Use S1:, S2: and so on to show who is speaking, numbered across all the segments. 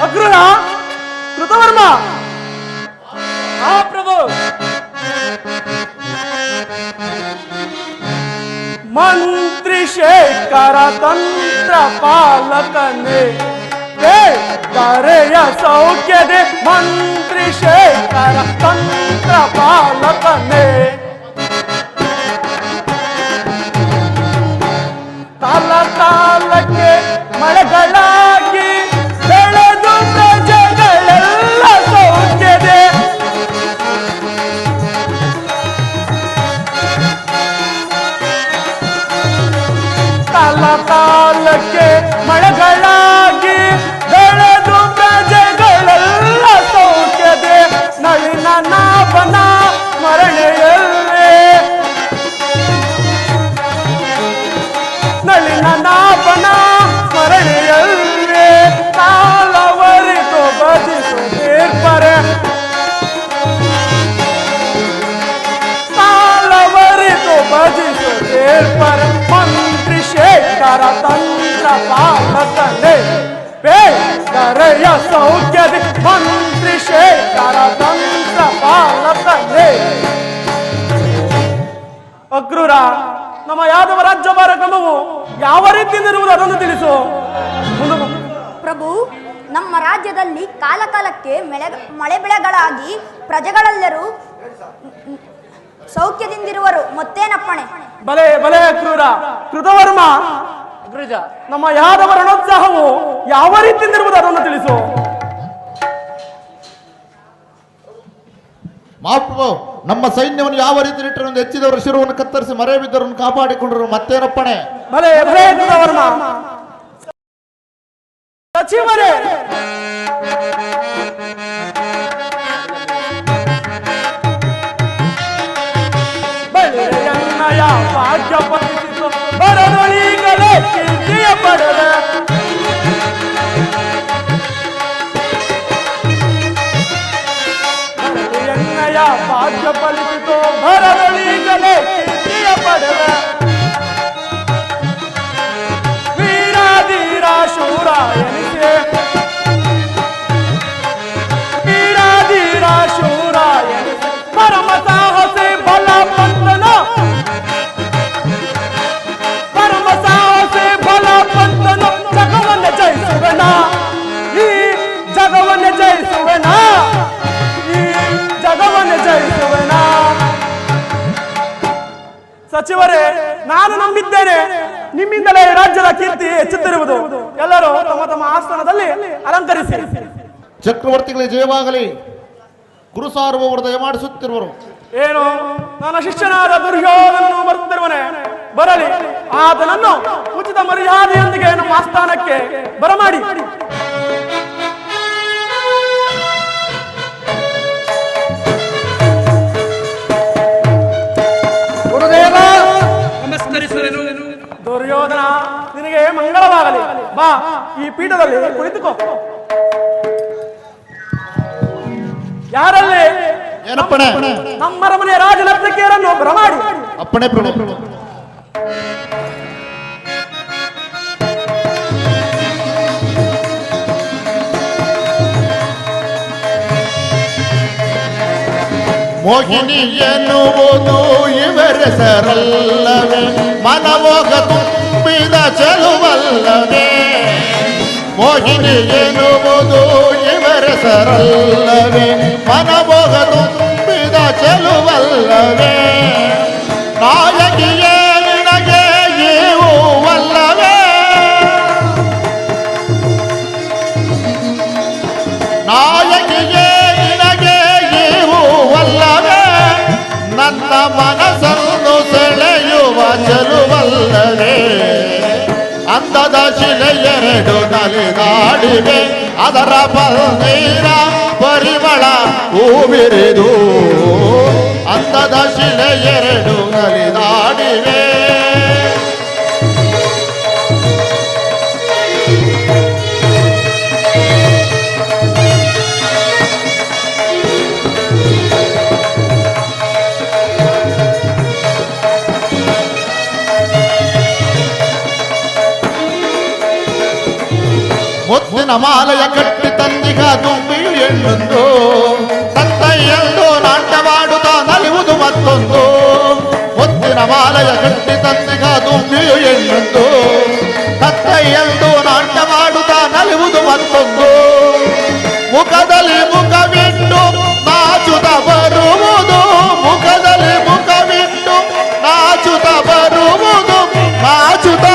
S1: ಅಗ್ರಹ ಕೃತವರ್ಮ.
S2: ಆ ಪ್ರಭು.
S1: ಮಂತ್ರಿ ಶೇಖರ ತಂತ್ರ ಪಾಲಕನೇ ಕರೆಯ ಸೌಖ್ಯದೆ. ಮಂತ್ರಿ ಶೇಖರ ತಂತ್ರ ಪಾಲಕನೇ ಕಾಲ ಕಾಲಕ್ಕೆ ಮಳೆಗಳಾಗಿ ಬೆಳೆದು ಪ್ರಜೆಗಳೆಲ್ಲ ಸೌಖ್ಯದೆ. ಕಾಲ ಕಾಲಕ್ಕೆ ಮಳೆಗಳಾಗಿ ಬೆಳೆದು ಪ್ರಜೆಗಳೆಲ್ಲ ಸೌಖ್ಯದೆ. ನಳಿನ ನಾಭನ ಸ್ಮರಣೆಯಲ್ಲೇ ನಳಿನ ನಾಭನ ಸ್ಮರಣೆಯಲ್ಲೇ ಕಾಲವರಿತು ಭಜಿಸುತ್ತೀರ್ಪರೆ. ಕಾಲವರಿತು ಭಜಿಸುತ್ತೀರ್ಪರೆ. ಮಂತ್ರಿ ಶೇಖರ ತಂತ್ರ ಪಾಲಕನೇ ಕರೆಯ ಸೌಖ್ಯದೆ. ಮಂತ್ರಿ ಶೇಖರ ತಂತ್ರ ಪಾಲಕನೇ. ಅಕ್ರೂರ, ನಮ್ಮ ಯಾದವ ರಾಜ್ಯಭಾರ ಕ್ರಮವು ಯಾವ ರೀತಿಯಿಂದಿರುವುದು ಅದನ್ನು ತಿಳಿಸು.
S3: ಪ್ರಭು, ನಮ್ಮ ರಾಜ್ಯದಲ್ಲಿ ಕಾಲಕಾಲಕ್ಕೆ ಮಳೆ ಬೆಳೆಗಳಾಗಿ ಪ್ರಜೆಗಳೆಲ್ಲರೂ ಸೌಖ್ಯದಿಂದಿರುವರು. ಮತ್ತೇನಪ್ಪಣೆ?
S1: ಬಲೆ ಬಲೆ ಅಕ್ರೂರ. ಕೃತವರ್ಮ,
S2: ಅಗ್ರಜ,
S1: ನಮ್ಮ ಯಾದವ ರಣೋತ್ಸಾಹವು ಯಾವ ರೀತಿಯಿಂದಿರುವುದು ಅದನ್ನು ತಿಳಿಸು.
S4: ಮಹಾಪ್ರಭು, ನಮ್ಮ ಸೈನ್ಯವನ್ನು ಯಾವ ರೀತಿ ಇಟ್ಟರು ಹೆಚ್ಚಿದವರ ಶಿರವನ್ನು ಕತ್ತರಿಸಿ ಮರೆ ಬಿದ್ದವರನ್ನು ಕಾಪಾಡಿಕೊಂಡರು. ಮತ್ತೇನಪ್ಪಣೆ?
S1: ಬಲೆ ಬಲೆ ಕೃತವರ್ಮ. ಸಚಿವರೇ, ಬಳೆಯನ್ನಯ ಭಾಗ್ಯ ಪಡಿಸಿತು ಬರದೊಳಿಗಲೇ ಕೀರ್ತಿಯ ಪಡೆದ. ಬಳೆಯನ್ನಯ ಭಾಗ್ಯ ಫಲಿಸಿತು ಬರದೊಳಿಗಲೇ ಕೀರ್ತಿಯ ಪಡೆದ. ವೀರಾಧೀರ ಶೂರ ಎನಿಸೆ ವೀರಾಧೀರ ಶೂರ ಎನಿಸೆ ಪರಮ ಸಾಹಸಿ ಬಲ ಪಂತನ. ಪರಮ ಸಾಹಸಿ ಬಲ ಪಂತನ. ಜಗವನ್ನ ಜಯಿಸುವೆನ, ಈ ಜಗವನ್ನ ಜಯಿಸುವೆನ, ಈ ಜಗವನ್ನ ಜಯಿಸುವೆನ. ಸಚಿವರೇ, ನಾನು ನಂಬಿದ್ದೇನೆ ನಿಮ್ಮಿಂದಲೇ ರಾಜ್ಯದ ಕೀರ್ತಿ ಹೆಚ್ಚುತ್ತಿರುವುದು. ಎಲ್ಲರೂ ತಮ್ಮ ತಮ್ಮ ಆಸ್ಥಾನದಲ್ಲಿ ಅಲಂಕರಿಸಿ.
S4: ಚಕ್ರವರ್ತಿಗಳಿಗೆ ಜಯವಾಗಲಿ. ಗುರು ಸಾರ್ವಭೌಮರು ದಯಮಾಡಿಸುತ್ತಿರುವರು.
S1: ಏನು, ನನ್ನ ಶಿಷ್ಯನಾದ ದುರ್ಯೋಧನನು ಬರುತ್ತಿರುವನೆ. ಬರಲಿ, ಆತನನ್ನು ಉಚಿತ ಮರ್ಯಾದೆಯೊಂದಿಗೆ ನಮ್ಮ ಆಸ್ಥಾನಕ್ಕೆ ಬರಮಾಡಿ.
S2: ಗುರುದೇವ, ನಮಸ್ಕರಿಸುವೆನು.
S1: ದುರ್ಯೋಧನ, ನಿನಗೆ ಮಂಗಳವಾಗಲಿ. ಬಾ, ಈ ಪೀಠದಲ್ಲಿ ಕುಳಿತುಕೋ. ಯಾರಲ್ಲಿ?
S4: ಏನಪ್ಪಣೆ?
S1: ನಮ್ಮರಮನೆಯ ರಾಜನರ್ತಕಿಯರನ್ನು ಬರಮಾಡಿ.
S4: ಅಪ್ಪಣೆ ಪ್ರಭು. ಮೋಹಿನಿ ಎನ್ನುವುದು ಇವರೆಸರಲ್ಲವೇ, ಮನಮೋಗ ತುಂಬಿದ ಚೆಲುವಲ್ಲವೇ. ಮೋಹಿನಿ ಎನ್ನುವುದು ಇವರೆಸರಲ್ಲವೇ, ಮನಮೋಗ ತುಂಬಿದ ಚೆಲುವಲ್ಲವೇ. ನಾಯಕಿಯೇ ನಿನಗೆ ಇವು ಅಲ್ಲವೇ, ನಾಯಕಿಯೇ ನಿನಗೆ ಇವು ಅಲ್ಲವೇ. ನನ್ನ ಮನಸ್ಸನ್ನು ಸೆಳೆಯುವ ಚೆಲುವಲ್ಲವೇ. ಅಂದದ ಶಿಲೆಯೆರಡು ನಲಿದಾಡಿವೆ, ಅದರ ನೀರ ಪರಿಮಳ ಹೂವಿರಿದು. ಅಂದದ ಶಿಲೆಯೆರಡು ನಲಿದಾಡಿವೆ. ಮುತ್ತಿನ ಮಾಲೆಯ ಕಟ್ಟಿ ತಂದಿಗ ತುಂಬಿ ಎಣ್ಣೊಂದು ತಂದೆಯೆಂದು ನಾಟ್ಯವಾಡುತ್ತಾ ನಲಿಯುವುದು ಮತ್ತೊಂದು ಮುತ್ತಿನ ಮಾಲೆಯ ಕಟ್ಟಿ ತಂದಿಗ ತುಂಬಿ ಎಣ್ಣೊಂದು ತಂದೆಯೆಂದು ನಾಟ್ಯವಾಡುತ್ತಾ ನಲಿಯುವುದು ಮತ್ತೊಂದು ಮುಖದಲ್ಲಿ ಮುಖವಿಟ್ಟು ನಾಚುತ ಬರುವುದು ಮುಖದಲ್ಲಿ ಮುಖವಿಟ್ಟು ನಾಚುತ ಬರುವುದು ನಾಚುತ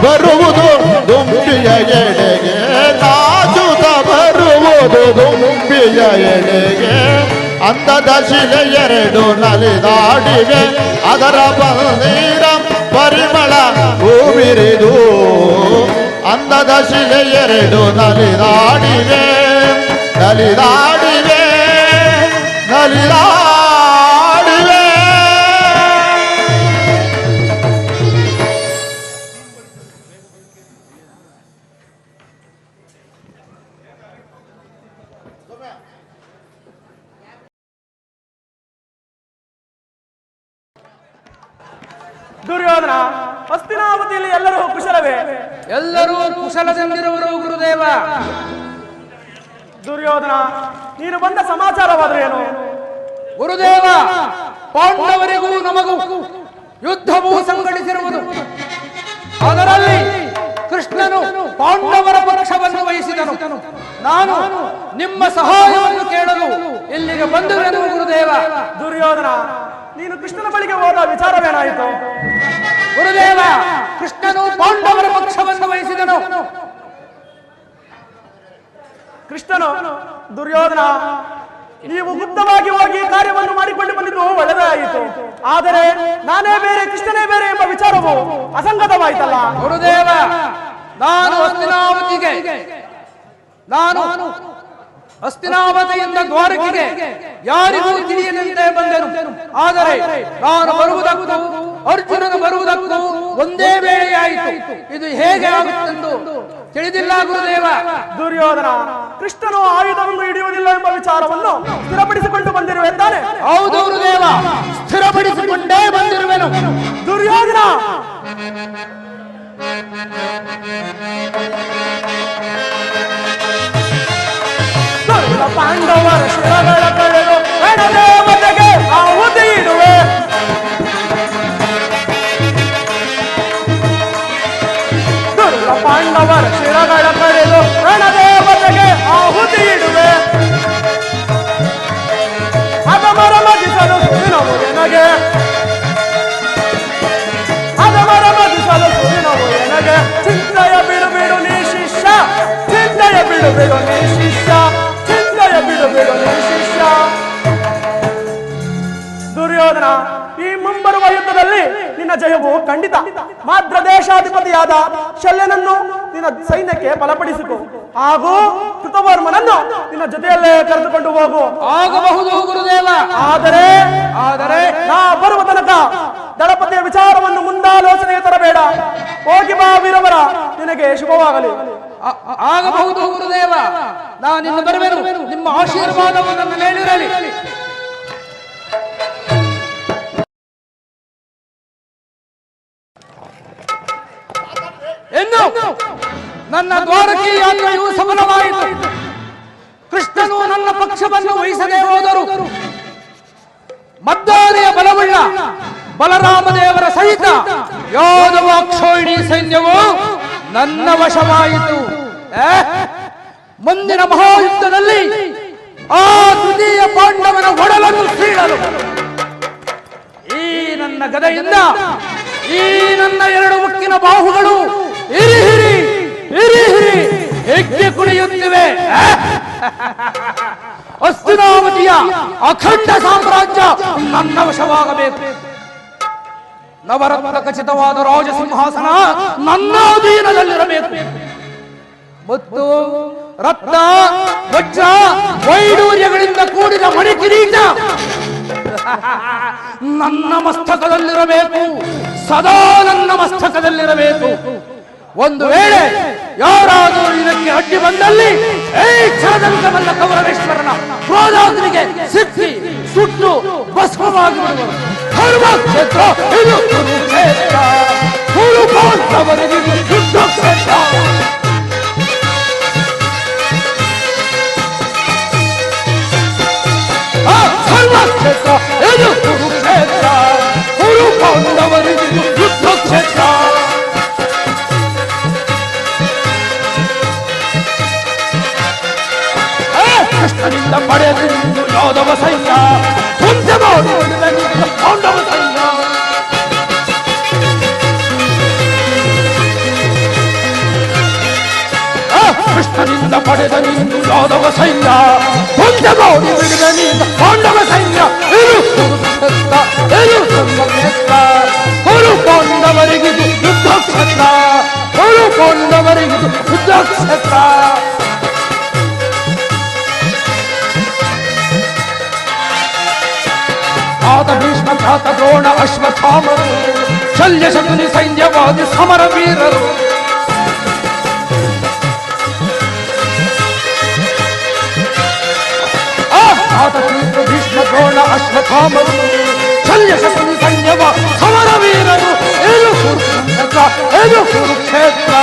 S4: ಬರುವುದು ದುಂಬಿಯ ಎಡೆಗೆ ನಾಚುತ ಬರುವುದು ದುಂಬಿಯ ಎಡೆಗೆ ಅಂದದ ಶಿಲೆ ಎರಡು ನಲಿದಾಡಿವೆ ಅದರ ನೀರ ಪರಿಮಳ ಹೂವಿರಿದು ಅಂದದ ಶಿಲೆ ಎರಡು ನಲಿದಾಡಿವೆ ನಲಿದಾಡಿವೆ ನಲಿದಾಡಿವೆ
S1: ದುರ್ಯೋಧನ, ಹಸ್ತಿನಾವತಿಯಲ್ಲಿ ಎಲ್ಲರೂ ಕುಶಲವೇ?
S2: ಎಲ್ಲರೂ ಕುಶಲದಲ್ಲಿರುವರು ಗುರುದೇವ.
S1: ದುರ್ಯೋಧನ, ನೀನು ಬಂದ ಸಮಾಚಾರವಾದ್ರೆ ಏನು?
S2: ಗುರುದೇವ, ಪಾಂಡವರಿಗೂ ನಮಗೂ ಯುದ್ಧವು ಸಂಘಟಿಸಿರುವುದು. ಅದರಲ್ಲಿ ಕೃಷ್ಣನು ಪಾಂಡವರ ಪಕ್ಷವನ್ನು ವಹಿಸಿದನು. ನಾನು ನಿಮ್ಮ ಸಹಾಯವನ್ನು ಕೇಳಲು ಇಲ್ಲಿಗೆ ಬಂದುವೆನು ಗುರುದೇವ.
S1: ದುರ್ಯೋಧನ, ನೀನು ಕೃಷ್ಣನ ಬಳಿಗೆ ಹೋದ ವಿಚಾರವೇನಾಯಿತು?
S2: ಗುರುದೇವ, ಕೃಷ್ಣನು ಪಾಂಡವರ ಪಕ್ಷವನ್ನು ವಹಿಸಿದನು.
S1: ಕೃಷ್ಣನು, ದುರ್ಯೋಧನ, ನೀವು ಗುಪ್ತವಾಗಿ ಹೋಗಿ ಕಾರ್ಯವನ್ನು ಮಾಡಿಕೊಂಡು ಬಂದಿದ್ದು ಒಳ್ಳೆದೇ ಆಯಿತು. ಆದರೆ ನಾನೇ ಬೇರೆ ಕೃಷ್ಣನೇ ಬೇರೆ ಎಂಬ ವಿಚಾರವು ಅಸಂಗತವಾಯಿತಲ್ಲ.
S2: ಗುರುದೇವ, ನಾನು ಹಸ್ತಿನಾವತಿಯಿಂದ ದ್ವಾರಕೆಗೆ ಯಾರಿಗೂ ತಿಳಿಯದಂತೆ ಬಂದೆನು. ಆದರೆ ನಾನು ಬರುವುದಕ್ಕೂ ಅರ್ಜುನನು ಬರುವುದಕ್ಕೂ ಒಂದೇ ವೇಳೆಯಾಯಿತು. ಇದು ಹೇಗೆ ಆಗುತ್ತೆಂದು ತಿಳಿದಿಲ್ಲ ಗುರುದೇವ.
S1: ದುರ್ಯೋಧನ, ಕೃಷ್ಣನು ಆಯುಧವನ್ನು ಹಿಡಿಯುವುದಿಲ್ಲ ಎಂಬ ವಿಚಾರವನ್ನು ಸ್ಥಿರಪಡಿಸಿಕೊಂಡು ಬಂದಿರುವೆಂತಾನೆ?
S2: ಹೌದು ಗುರುದೇವ, ಸ್ಥಿರಪಡಿಸಿಕೊಂಡೇ ಬಂದಿರುವೆನು.
S1: ದುರ್ಯೋಧನ, ಪಾಂಡವರ ಶಿರಗಳ ಕಳೆದು ರಣದೇವತೆಗೆ ಆಹುತಿ ಇಡುವೆ. ಪಾಂಡವರ ಶಿರಗಳ ಕಳೆದು ರಣದೇವತೆಗೆ ಆಹುತಿ ಇಡುವೆ. ಅದಮರ ಮಗಿಸಲು ಸುದಿನವು ಎನಗೆ, ಅದಮರ ಮಗಿಸಲು ಸುದಿನವು ಎನಗೆ. ಚಿಂತೆಯ ಬಿಡು ಬಿಡು ನೀ ಶಿಷ್ಯ, ಚಿಂತೆಯ ಬಿಡು ಬಿಡು ನೀ ಶಿಷ್ಯ, ಚಿಂತೆಯ ಬಿಡು ಬಿಡು ನೀ ಶಿಷ್ಯ. ದುರ್ಯೋಧನ, ಈ ಮುಂಬರುವ ಯುದ್ಧದಲ್ಲಿ ನಿನ್ನ ಜಯವು ಖಂಡಿತ. ಮಾದ್ರ ದೇಶಾಧಿಪತಿಯಾದ ಶಲ್ಯನನ್ನು ನಿನ್ನ ಸೈನ್ಯಕ್ಕೆ ಬಲಪಡಿಸಿಕೊ. ಹಾಗೂ ಕೃತವರ್ಮನನ್ನು ನಿನ್ನ ಜೊತೆಯಲ್ಲೇ ಕರೆದುಕೊಂಡು ಹೋಗು.
S2: ಆಗಬಹುದು ಗುರುದೇವ.
S1: ಆದರೆ ನಾ ಬರುವ ತನಕ ದಳಪತಿಯ ವಿಚಾರವನ್ನು ಮುಂದಾಲೋಚನೆಗೆ ತರಬೇಡ. ಹೋಗಿ ಬಾ ವೀರವರ, ನಿನಗೆ ಶುಭವಾಗಲಿ.
S2: ಆಗಬಹುದು ಗುರುದೇವ, ನಾನಿನ್ನು ಬರುವೆನು. ನಿಮ್ಮ ಆಶೀರ್ವಾದವು ನನ್ನ ಮೇಲಿರಲಿ. ಎಂದು ನನ್ನ ದ್ವಾರಕಿ ಯಾತ್ರೆಯು ಸಫಲವಾಯಿತು. ಕೃಷ್ಣನು ನನ್ನ ಪಕ್ಷವನ್ನು ವಹಿಸದೆ ಹೋದರು. ಮದ್ದಾನೆಯ ಬಲವುಳ್ಳ ಬಲರಾಮದೇವರ ಸಹಿತ ಯಾದವ ಅಕ್ಷೋಹಿಣಿ ಸೈನ್ಯವು ನನ್ನ ವಶವಾಯಿತು. ಮುಂದಿನ ಮಹಾಯುದ್ಧದಲ್ಲಿ ಆ ತೃತೀಯ ಪಾಂಡವನ ಒಡಲನ್ನು ಸೀಳಲು ಈ ನನ್ನ ಗದೆಯಿಂದ ಈ ನನ್ನ ಎರಡು ಮುಕ್ಕಿನ ಬಾಹುಗಳು ಹಿರಿ ಹಿರಿ ಹಿರಿ ಹಿರಿ ಹೆಜ್ಜೆ ಕುಣಿಯುತ್ತಿವೆ. ಹಸ್ತಿನಾವತಿಯ ಅಖಂಡ ಸಾಮ್ರಾಜ್ಯ ನನ್ನ ವಶವಾಗಬೇಕು. ನವರತ್ನ ಖಚಿತವಾದ ರಾಜಸಿಂಹಾಸನ ನನ್ನ ಅಧೀನದಲ್ಲಿರಬೇಕು. ಮತ್ತು ರತ್ನ ವಜ್ರ ವೈಡೂರ್ಯಗಳಿಂದ ಕೂಡಿದ ಮಣಿಕಿರೀಟ ನನ್ನ ಮಸ್ತಕದಲ್ಲಿರಬೇಕು. ಸದಾ ನನ್ನ ಮಸ್ತಕದಲ್ಲಿರಬೇಕು. ಒಂದು ವೇಳೆ ಯಾರಾದರೂ ಇದಕ್ಕೆ ಅಡ್ಡಿ ಬಂದಲ್ಲಿ ಈ ಕ್ಷಣದಂತವಲ್ಲ ಕೌರವೇಶ್ವರನ ಕ್ರೋಧಾಗ್ನಿಗೆ ಸಿಕ್ಕಿ ಸುಟ್ಟು ಭಸ್ಮವಾಗಿ ಬಿಡುವರು. ಧರ್ಮಕ್ಷೇತ್ರ ಇದು ಕುರುಕ್ಷೇತ್ರ, ಕುರುಪಾಂಡವರಿಗಿದು ಯುದ್ಧ ಕ್ಷೇತ್ರ. ಕ್ಷೇತ್ರ, ಇದು ಕುರುಕ್ಷೇತ್ರ. ಕುರು ಪಾಂಡವರಿಗಿದು ಯುದ್ಧ ಕ್ಷೇತ್ರ. ಕೃಷ್ಣನಿಂದ ಪಡೆದಿದ್ದು ಯಾದವ ಸೈನ್ಯ, ಧ್ವಂಸ ಮಾಡಿ ಬಿಡುವೆನಿಂದ ಪಾಂಡವ ಸೈನ್ಯ. ಕೃಷ್ಣನಿಂದ ಪಡೆದ ನಿಂದು ಯಾದವ ಸೈನ್ಯ, ಧ್ವಂಸ ಮಾಡಿ ಬಿಡುವೆನಿಂದ ಪಾಂಡವ ಸೈನ್ಯ. ಇದು ಕುರುಕ್ಷೇತ್ರ, ಇದು ಧರ್ಮಕ್ಷೇತ್ರ. ಕುರು ಪಾಂಡವರಿಗಿದು ಯುದ್ಧ ಕ್ಷೇತ್ರ, ಕುರು ಪಾಂಡವರಿಗಿದು ಯುದ್ಧ ಕ್ಷೇತ್ರ. ಆತ ಭೀಷ್ಮ, ಖ್ಯಾತ ದ್ರೋಣ, ಅಶ್ವತ್ಥಾಮರು, ಶಲ್ಯ ಶಕುನಿ ಸೈನ್ಯವಾದಿ ಸಮರ ವೀರರು. ಆತ ಭೀಷ್ಮ, ದ್ರೋಣ, ಅಶ್ವತ್ಥಾಮರು, ಶಲ್ಯ ಶಕುನಿ ಸೈನ್ಯವ ಸಮರ ವೀರರು. ಇದು ಕುರುಕ್ಷೇತ್ರ, ಇದು ಕುರುಕ್ಷೇತ್ರ.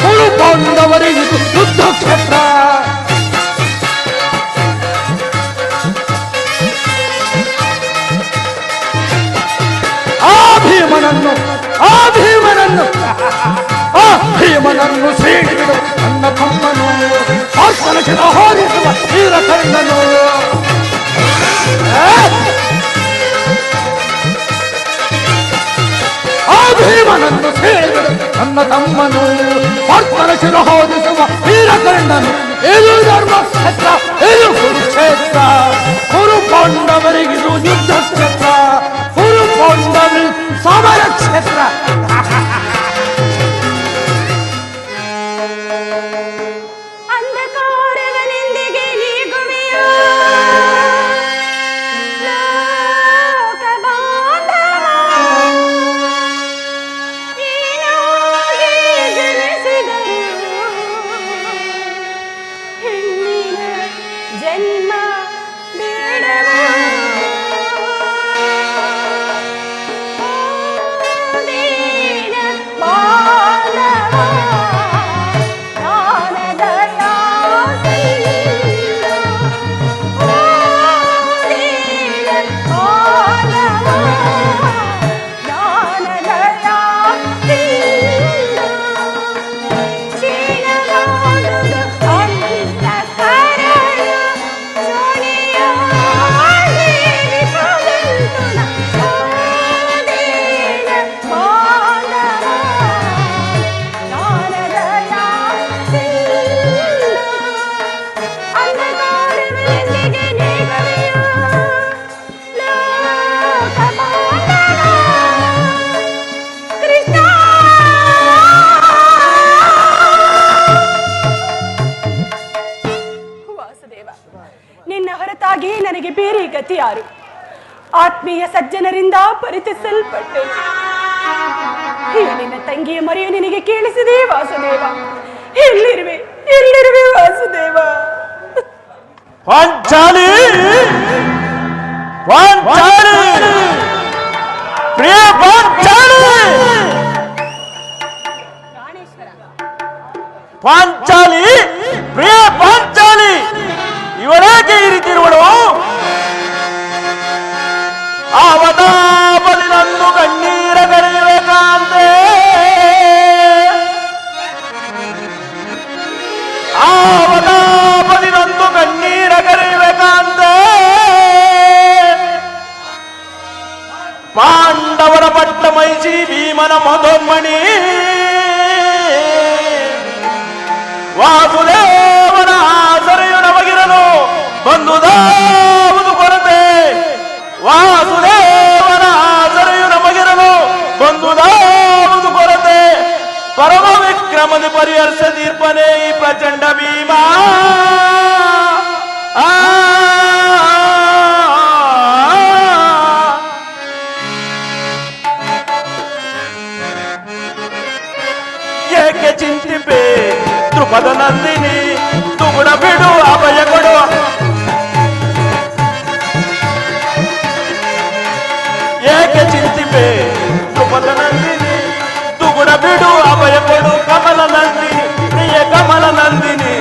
S2: ಕುರು ಪಾಂಡವರಿಗಿದು ಯುದ್ಧ ಕ್ಷೇತ್ರ. ಭೀಮನನ್ನು ಸೀಳಿಬಿಡು ನನ್ನ ತಮ್ಮನು, ಆತ್ಮನಶಿನ ಹೋರಿಸುವ ವೀರಕರ್ಣನು. ಭೀಮನನ್ನು ಸೀಳಿಬಿಡು ನನ್ನ ತಮ್ಮನು, ಆತ್ಮನಶಿನ ಹೋರಿಸುವ ವೀರಕರ್ಣನು. ಇದು ಧರ್ಮಕ್ಷೇತ್ರ, ಇದು ಕುರುಕ್ಷೇತ್ರ. ಕುರು ಪಾಂಡವರಿಗಿದು ಯುದ್ಧ ಕ್ಷೇತ್ರ, ಕುರು ಪಾಂಡವರಿ ಸಮರ ಕ್ಷೇತ್ರ.
S3: ಅಂಧಕಾರವನೆಂದಿಗೆ ನೀಗುವೆಯೋ ಲೋಕ ಬಾಂಧವ, ಏನಾಗಿ ಜನಿಸಿದರು ಹೆಣ್ಣಿನ ಜನ್ಮ ಬೇಡವೋ. ನಿನ್ನ ಹೊರತಾಗಿ ನನಗೆ ಬೇರೆ ಗತಿ ಯಾರು? ಆತ್ಮೀಯ ಸಜ್ಜನರಿಂದ ಪರಿಚಯಿಸಲ್ಪಟ್ಟೆ. ನಿನ್ನ ತಂಗಿಯ ಮರೆಯು ನಿನಗೆ ಕೇಳಿಸಿದೆ ವಾಸುದೇವ. ಎಲ್ಲಿರುವೆ ಎಲ್ಲಿರುವೆ ವಾಸುದೇವ?
S1: ಪಾಂಚಾಲಿ, ಪಾಂಚಾಲಿ, ಪ್ರಿಯ ಪಾಂಚಾಲಿ, ಪಾಂಚಾಲಿ, ಪ್ರಿಯ ಪಾಂಚಾಲಿ, ಇವರೇಕೆ ಈ ರೀತಿ ಇರುವಳು? ಆವತಾಪದಿನಂದು ಕಣ್ಣೀರ ಕರೆಯಬೇಕಂತೆ, ಆವತಾಪದಿನಂದು ಕಣ್ಣೀರ ಕರೆಯಬೇಕಂತೆ. ಪಾಂಡವರ ಪಟ್ಟ ಮೈಸಿ ಭೀಮನ ಮಧೋನ್ಮಣಿ ವಾಸುದೇವನ ಆಸರೆಯು ನಮಗಿರಲು ಬಂದುದಾವುದು ಕೊರತೆ. ವಾಸುದೇವನ ಆಸರೆಯು ನಮಗಿರಲು ಬಂದುದಾವುದು ಕೊರತೆ. ಪರಮ ವಿಕ್ರಮದ ಪರಿಹರಿಸ ತೀರ್ಪನೆ ಈ ಪ್ರಚಂಡ ಭೀಮ. ಏಕೆ ಚಿಂತಿಪೆ ದ್ರುಪದ ನಂದಿನಿ, ತುಗುಡ ಬಿಡು ಅಭಯ ಕೊಡು. ಏಕೆ ಚಿಂತಿಪೆ ದ್ರುಪದ ನಂದಿನಿ, ತುಗುಡ ಬಿಡು ಅಭಯ ಕೊಡು. ಕಮಲ ನಂದಿನಿ, ಪ್ರಿಯ ಕಮಲ ನಂದಿನಿ,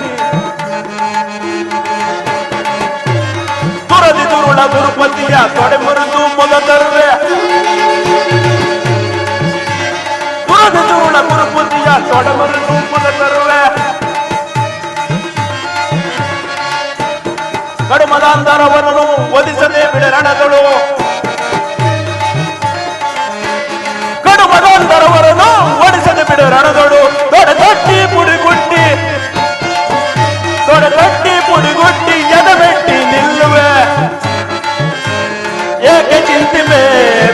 S1: ದುರದಿ ದುರುಳ ದುರುಪತಿಯ
S5: ತೊಡೆ ಮುರಿದು ಮೊಗ ತರುವೆ ಪುರದ ಗುರುಬುದ್ಧಿಯ ತೊಡೆ ಮುರಿದು ಮೊಗ ತರುವೆ ಕಡುಮದಾಂಧರವನ್ನು ಒದಿಸದೆ ಬಿಡರಣಗಳು ಕಡುಮದಾಂಧರವರನ್ನು ಓಡಿಸದೆ ಬಿಡರಣಗಳು ತೊಡೆ ತೊಟ್ಟಿ ಪುಡಿಗುಟ್ಟಿ ಎದೆಮೆಟ್ಟಿ ನಿಲ್ಲುವೆ ಏಕೆ ಚಿಂತಿಮೆ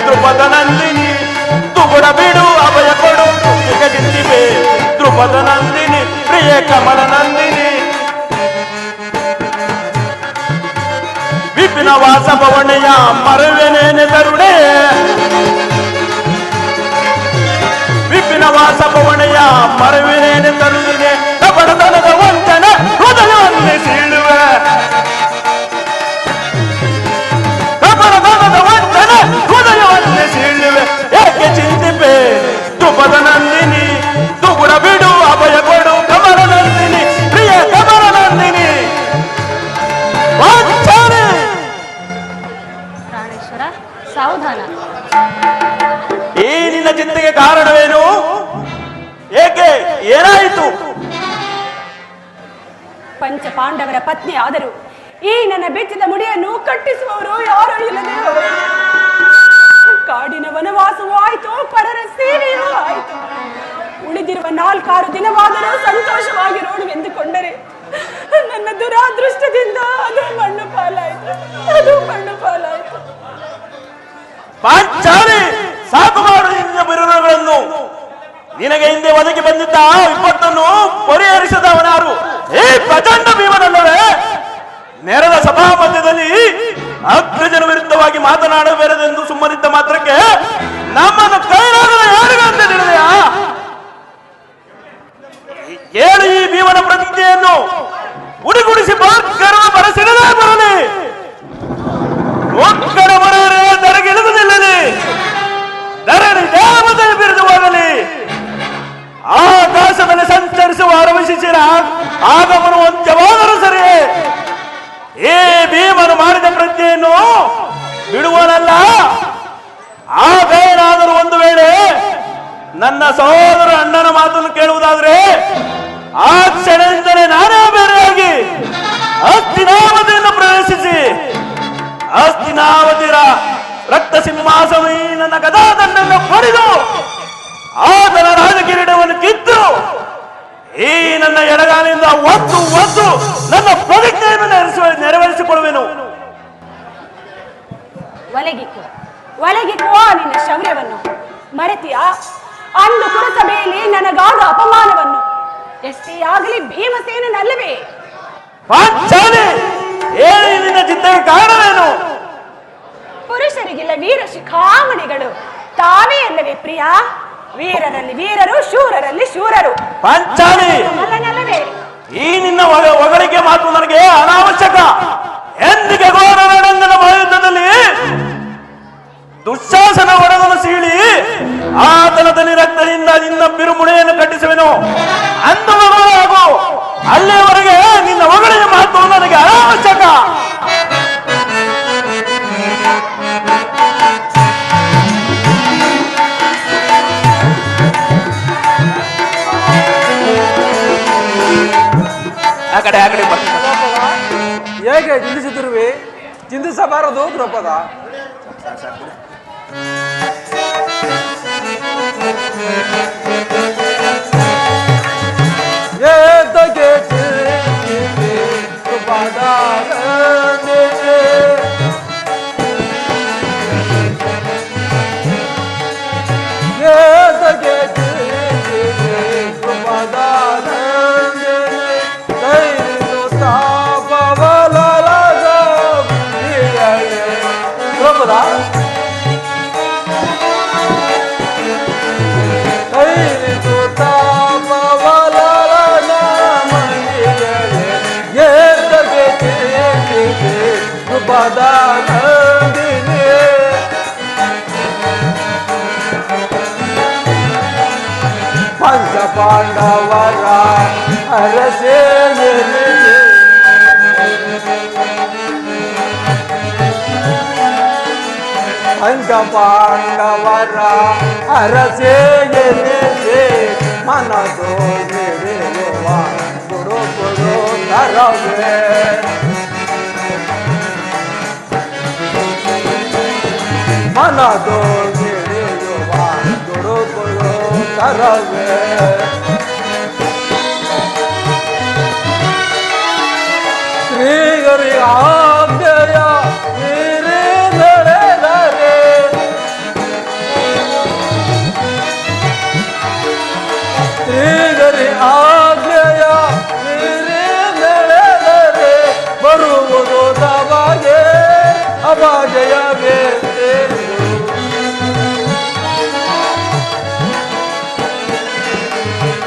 S5: ದ್ರುಪದ ನಂದಿನಿ ತುಗುಡ ಬಿಡು ಅಭಯ ಕೊಡು ಏಕೆ ಚಿಂತಿಮೆ ದ್ರುಪದ ನಂದಿನಿ ಪ್ರಿಯ ಕಮಲ ನಂದಿನಿ ವಿಪಿನ ವಾಸಭವನೆಯ ಮರುವೆನೇನೆ ತರುಣೆ ವಿಪಿನ ವಾಸಭವನೆಯ ಮರುವೆನೇನೆ ತರುವಿನೆ ಕಪಟತನದ ವಂಚನ ಹೃದಯವನ್ನು ಸೀಳುವೆ ಕಪಟತನದ ವಂಚನ ಹೃದಯವನ್ನು ಸೀಳುವೆ ಏಕೆ ಚಿಂತಿಪೆ ತುಪದ ನಂದಿನಿ ತುಗುಡ ಬಿಡು ಅಭಯ ಕೊಡು ಕಮಲ ನಂದಿನಿ ಪ್ರಿಯ ಕಮಲ ನಂದಿನಿ
S3: ಪ್ರಾಣೇಶ್ವರ ಸಾವಧಾನ.
S5: ಈ ನಿನ್ನ ಚಿಂತೆಗೆ ಕಾರಣವೇನು? ಏಕೆ ಏನಾಯಿತು?
S3: ಪಂಚ ಪಾಂಡವರ ಪತ್ನಿ ಆದರೂ ಈ ನನ್ನ ಬೆಚ್ಚದ ಮುಡಿಯನ್ನು ಕಟ್ಟಿಸುವವರು ಯಾರು ಇಲ್ಲದೆ ಕಾಡಿನ ವನವಾಸವೂ ಆಯ್ತು, ಪರರ ಸೇವೆಯೂ ಆಯ್ತು. ಉಳಿದಿರುವ 4-6 ದಿನವಾದರೂ ಸಂತೋಷವಾಗಿರೋಣವೆಂದುಕೊಂಡರೆ ನನ್ನ ದುರಾದೃಷ್ಟದಿಂದ ಅದು ಮಣ್ಣು ಪಾಲಾಯಿತು.
S5: ಪಾಂಚಾಲಿ, ಸಾಕು ಮಾಡು ನಿನ್ನ ಬಿರುನುಗಳನ್ನು. ನಿನಗೆ ಹಿಂದೆ ಒದಗಿ ಬಂದಿದ್ದ ವಿಪತ್ತನ್ನು ಪರಿಹರಿಸದವನಾರು ಈ ಪ್ರಚಂಡ ಭೀಮನಲ್ಲವೇ? ನೆರೆದ ಸಭಾ ಮಧ್ಯದಲ್ಲಿ ಅಗ್ರಜನ ವಿರುದ್ಧವಾಗಿ ಮಾತನಾಡಬೇರೆಂದು ಸುಮ್ಮನಿದ್ದ ಮಾತ್ರಕ್ಕೆ ನಮ್ಮನ್ನು ಕೈಲಾಗದ ಯಾರಿಗೂ ಅಂತ ತಿಳಿದೆಯಾ? ಕೇಳಿ ಈ ಭೀಮನ ಪ್ರತಿಜ್ಞೆಯನ್ನು ಉಡಿಗುಡಿಸಿ ಬರಸಿಡಲೇ ಬರಲಿ. ಒಕ್ಕಡ ಬರೆಯರೆ ದರಗಿಳಿದುದಿಲ್ಲಲಿ, ಧರಣಿ ದೇವತೆ ಬಿರಿದು ಹೋಗಲಿ. ಆಕಾಶದಲ್ಲಿ ಸಂಚರಿಸುವ ಅರವಿಶಿರ ಆಗಮನ ಅಂತ್ಯವಾದರೂ ಸರಿಯೇ ಈ ಭೀಮನು ಮಾಡಿದ ಪ್ರಜ್ಞೆಯನ್ನು ಬಿಡುವನಲ್ಲ. ಆಗೇನಾದರೂ ಒಂದು ವೇಳೆ ನನ್ನ ಸಹೋದರ ಅಣ್ಣನ ಮಾತನ್ನು ಕೇಳುವುದಾದ್ರೆ ಆ ಕ್ಷಣದಿಂದಲೇ ನಾನೇ ಬೇರೆಯಾಗಿ ಹಸ್ತಿನಾವತಿಯನ್ನು ಪ್ರವೇಶಿಸಿ ಹಸ್ತಿನಾವತಿರ ರಕ್ತ ಸಿಂಹಾಸನ ನನ್ನ ಗದಾದಂಡನ್ನು ಪಡೆದು ಆತನ ರಾಜಕಿರೀಟವನ್ನು ಕಿತ್ತು ಈ ನನ್ನ ಎಡಗಾಲಿಂದ ಒತ್ತು ನನ್ನ ಪ್ರತಿಜ್ಞೆಯನ್ನು ನೆರವೇರಿಸಿಕೊಳ್ಳುವೆನು.
S3: ಒಳಗಿಕೋ ನಿನ್ನ ಶೌರ್ಯವನ್ನು ಮರೆತಿಯ ಅಂದು ಪುರಸಭೆಯಲ್ಲಿ ನನಗಾದ ಅಪಮಾನವನ್ನು. ಎಷ್ಟೇ ಆಗಲಿ ಭೀಮಸೇನಲ್ಲವೇ?
S5: ಪಾಂಚಾಲಿ, ನಿನ್ನ ಚಿಂತೆಗೆ ಕಾರಣವೇನು?
S3: ಪುರುಷರಿಗಿಲ್ಲ ವೀರ ಶಿಖಾಮಣಿಗಳು ತಾವೇ ಅಲ್ಲವೇ ಪ್ರಿಯ? ವೀರರಲ್ಲಿ ವೀರರು, ಶೂರರಲ್ಲಿ ಶೂರರು.
S5: ಪಾಂಚಾಲಿ, ಈ ನಿನ್ನ ಹೊಗಳಿಕೆ ಮಾತು ನನಗೆ ಅನಾವಶ್ಯಕ. ಎಂದಿಗೆ ಘೋರರಣಂಗನ ಮಹಾಯುದ್ಧದಲ್ಲಿ ದುಶ್ಯಾಸನ ಒಡಗನ್ನು ಸೀಳಿ ಆತನ ತನಿ ರಕ್ತದಿಂದ ನಿನ್ನ ಬಿರುಮುಳೆಯನ್ನು ಕಟ್ಟಿಸುವೆನು. ಅಂದು ಮಗಳಾಗು. ಅಲ್ಲಿಯವರೆಗೆ ನಿನ್ನ ಹೊಗಳಿಕೆ ಮಾತು ನನಗೆ ಅನಾವಶ್ಯಕ. ಆ ಕಡೆ
S2: ಹೇಗೆ ಚಿಂತಿಸುತ್ತಿರುವೆ? ಚಿಂತಿಸಬಾರದು ದ್ರೌಪದ. ಪಂಚ ಪಾಂಡವರ ಅರಸೇ
S6: ಪಂಚಪಾಂಡವರ ಅರಸೆ ಎನಿಸಿ ಮನದೋ ನಡೆಯುವ ಗುರುಗುರು ತರವೇ ಮನದೋ ನಡೆಯುವ ಗುರುಗುರು ತರವೇ ಶ್ರೀಗರಿ ಆಜ್ಞೆಯ ಮೀರಿ ನಡೆದರೆ ಶ್ರೀಗರಿ ಆಜ್ಞೆಯ ಮೀರಿ ನಡೆದರೆ ಬರುವುದು ತಮಗೆ ಅಪಜಯವೇ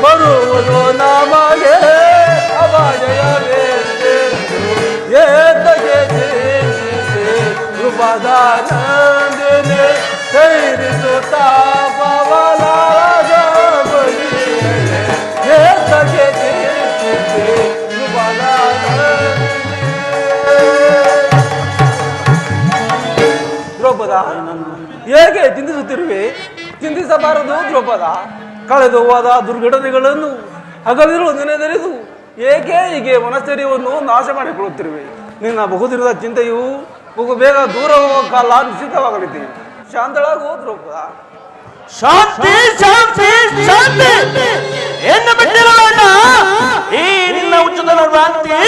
S6: ಬರುವುದು ನಮಗೆ ಅಪಜಯವೇ ಏತಗೆ ಜೀವಿಸಿ ಕೃಪದಾನಂದಿನಿ ಕೈರಿಸುತ್ತಾ ಪವಲಾದ ಬಲಿಯೇ ಏತಗೆ ಜೀವಿಸಿ ದ್ರೌಪದ ಹೇಗೆ ಚಿಂತಿಸುತ್ತಿರುವೆ? ಚಿಂತಿಸಬಾರದು ದ್ರೌಪದ. ಕಳೆದು ಹೋದ ದುರ್ಘಟನೆಗಳನ್ನು ಹಗಲಿರುಳು ನೆನೆದರಿದು ಏಕೆ ಹೀಗೆ ಮನಸ್ಥೈರ್ಯವನ್ನು ನಾಶ ಮಾಡಿಕೊಳ್ಳುತ್ತಿರುವೆ? ನಿನ್ನ ಬಹುದಿನದ ಚಿಂತೆಯು ಬಹು ಬೇಗ ದೂರ ಹೋಗುವ ಕಾಲ ನಿಶ್ಚಿತವಾಗಲಿದೆ. ಶಾಂತಳಾಗೋ ದ್ರೌಪದ.
S5: ಶಾಂತಿ ಶಾಂತಿ ಶಾಂತಿ ಏನು ಬಿಟ್ಟಿರೋಣ ಈ ನಿನ್ನ ಉಚ್ಚತನ ಭ್ರಾಂತಿ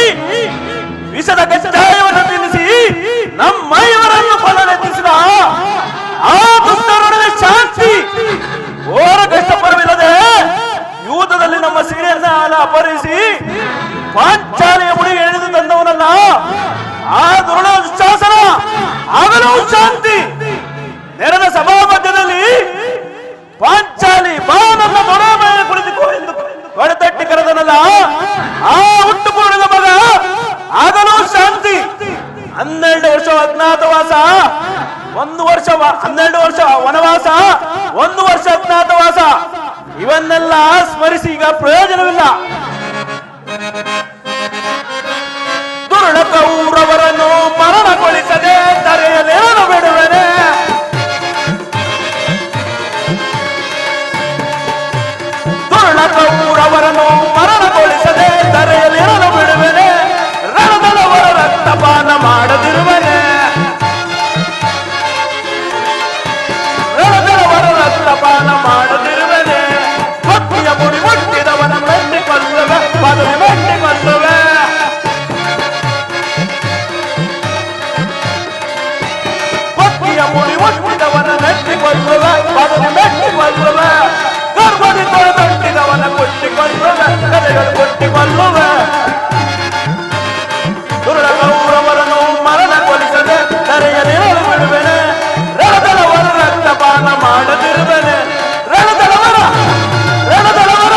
S5: ವಿಷದ ಕಜ್ಜಾಯವನ್ನು ತಿನ್ನಿಸಿ ನಮ್ಮ ಇವರನ್ನು ಕೊಲ್ಲಲೆತ್ತಿಸಿದ ಆ ದುಷ್ಟರೊಡನೆ ಶಾಂತಿ ಓರ ಕಷ್ಟಪಡವಿಲ್ಲದೆ ಯೂತದಲ್ಲಿ ನಮ್ಮ ಸೀರೆಯನ್ನ ಅಪಹರಿಸಿ ಪಾಂಚಾಲಿಯ ಮುಡಿಗೆ ಎಳೆದು ತಂದವನಲ್ಲ ಆ ದುರುಳ ದುಶ್ಯಾಸನ ಆಗಲೂ ಶಾಂತಿ ನೆರೆದ ಸಭಾ ಮಧ್ಯದಲ್ಲಿ ಪಾಂಚಾಲಿ ಬಾನನ್ನ ದೊಡ ಮೇಲೆ ಕುಳಿತುಕೋ ಎಂದು ಹೊಡೆತಟ್ಟಿ ಕರೆದನಲ್ಲ ಆ ಹುಟ್ಟು ಕೂಡಿದ ಮಗ ಆಗಲೂ ಶಾಂತಿ. 12 ವರ್ಷ ಅಜ್ಞಾತವಾಸ, 1 ವರ್ಷ 12 ವರ್ಷ ವನವಾಸ, 1 ವರ್ಷ ಅಜ್ಞಾತವಾಸ, ಇವನ್ನೆಲ್ಲ ಸ್ಮರಿಸಿ ಈಗ ಪ್ರಯೋಜನವಿಲ್ಲ. ದುರುಳ ಕೌರವರನ್ನು ಮರಣಗೊಳಿಸದೆ ತರೆಯಲೇನು ಬಿಡುವನೆ. ದುರುಳ ಕೌರವರನ್ನು ಮರಣಗೊಳಿಸದೆ ತರೆಯಲೇನು ಬಿಡುವನೆ. ರಣದಲ್ಲವರ ರಕ್ತಪಾನ ಮಾಡದಿರುವನೆ. ರಣದಲ್ಲವರ ರಕ್ತಪಾನ ಮಾಡದಿರುವನೆ. ಭಕ್ತಿಯ ಮುಡಿ ಮುಟ್ಟಿದವನ ಮೆಟ್ಟಿ ಕೊಲ್ಲುವೆ, ಪದವಿ ಮೆಟ್ಟಿ ಕೊಲ್ಲುವೆ. ಭಕ್ತಿಯ ಮುಡಿ ಮುಟ್ಟಿದವನ ಮೆಟ್ಟಿ ಕೊಲ್ಲುವೆ, ಪದವಿ ಮೆಟ್ಟಿ ಕೊಲ್ಲುವೆ. ಗರ್ಭದಿ ತೊಳೆದೊಟ್ಟಿದವನ ಕೊಟ್ಟಿಕೊಳ್ಳುವೆ, ಕಲೆಗಳು ಕೊಟ್ಟಿಕೊಳ್ಳುವೆ. ದುರುಳ ಕೌರವರನ್ನು ಮರಣಗೊಳಿಸದೆ ತರೆಯಲೇನು ಬಿಡುವೆನೆ. ರಣದಲವರ ರಕ್ತಪಾನ ಮಾಡದಿರುವೆನೆ. ರಣದಲವರ ರಣದಲವರ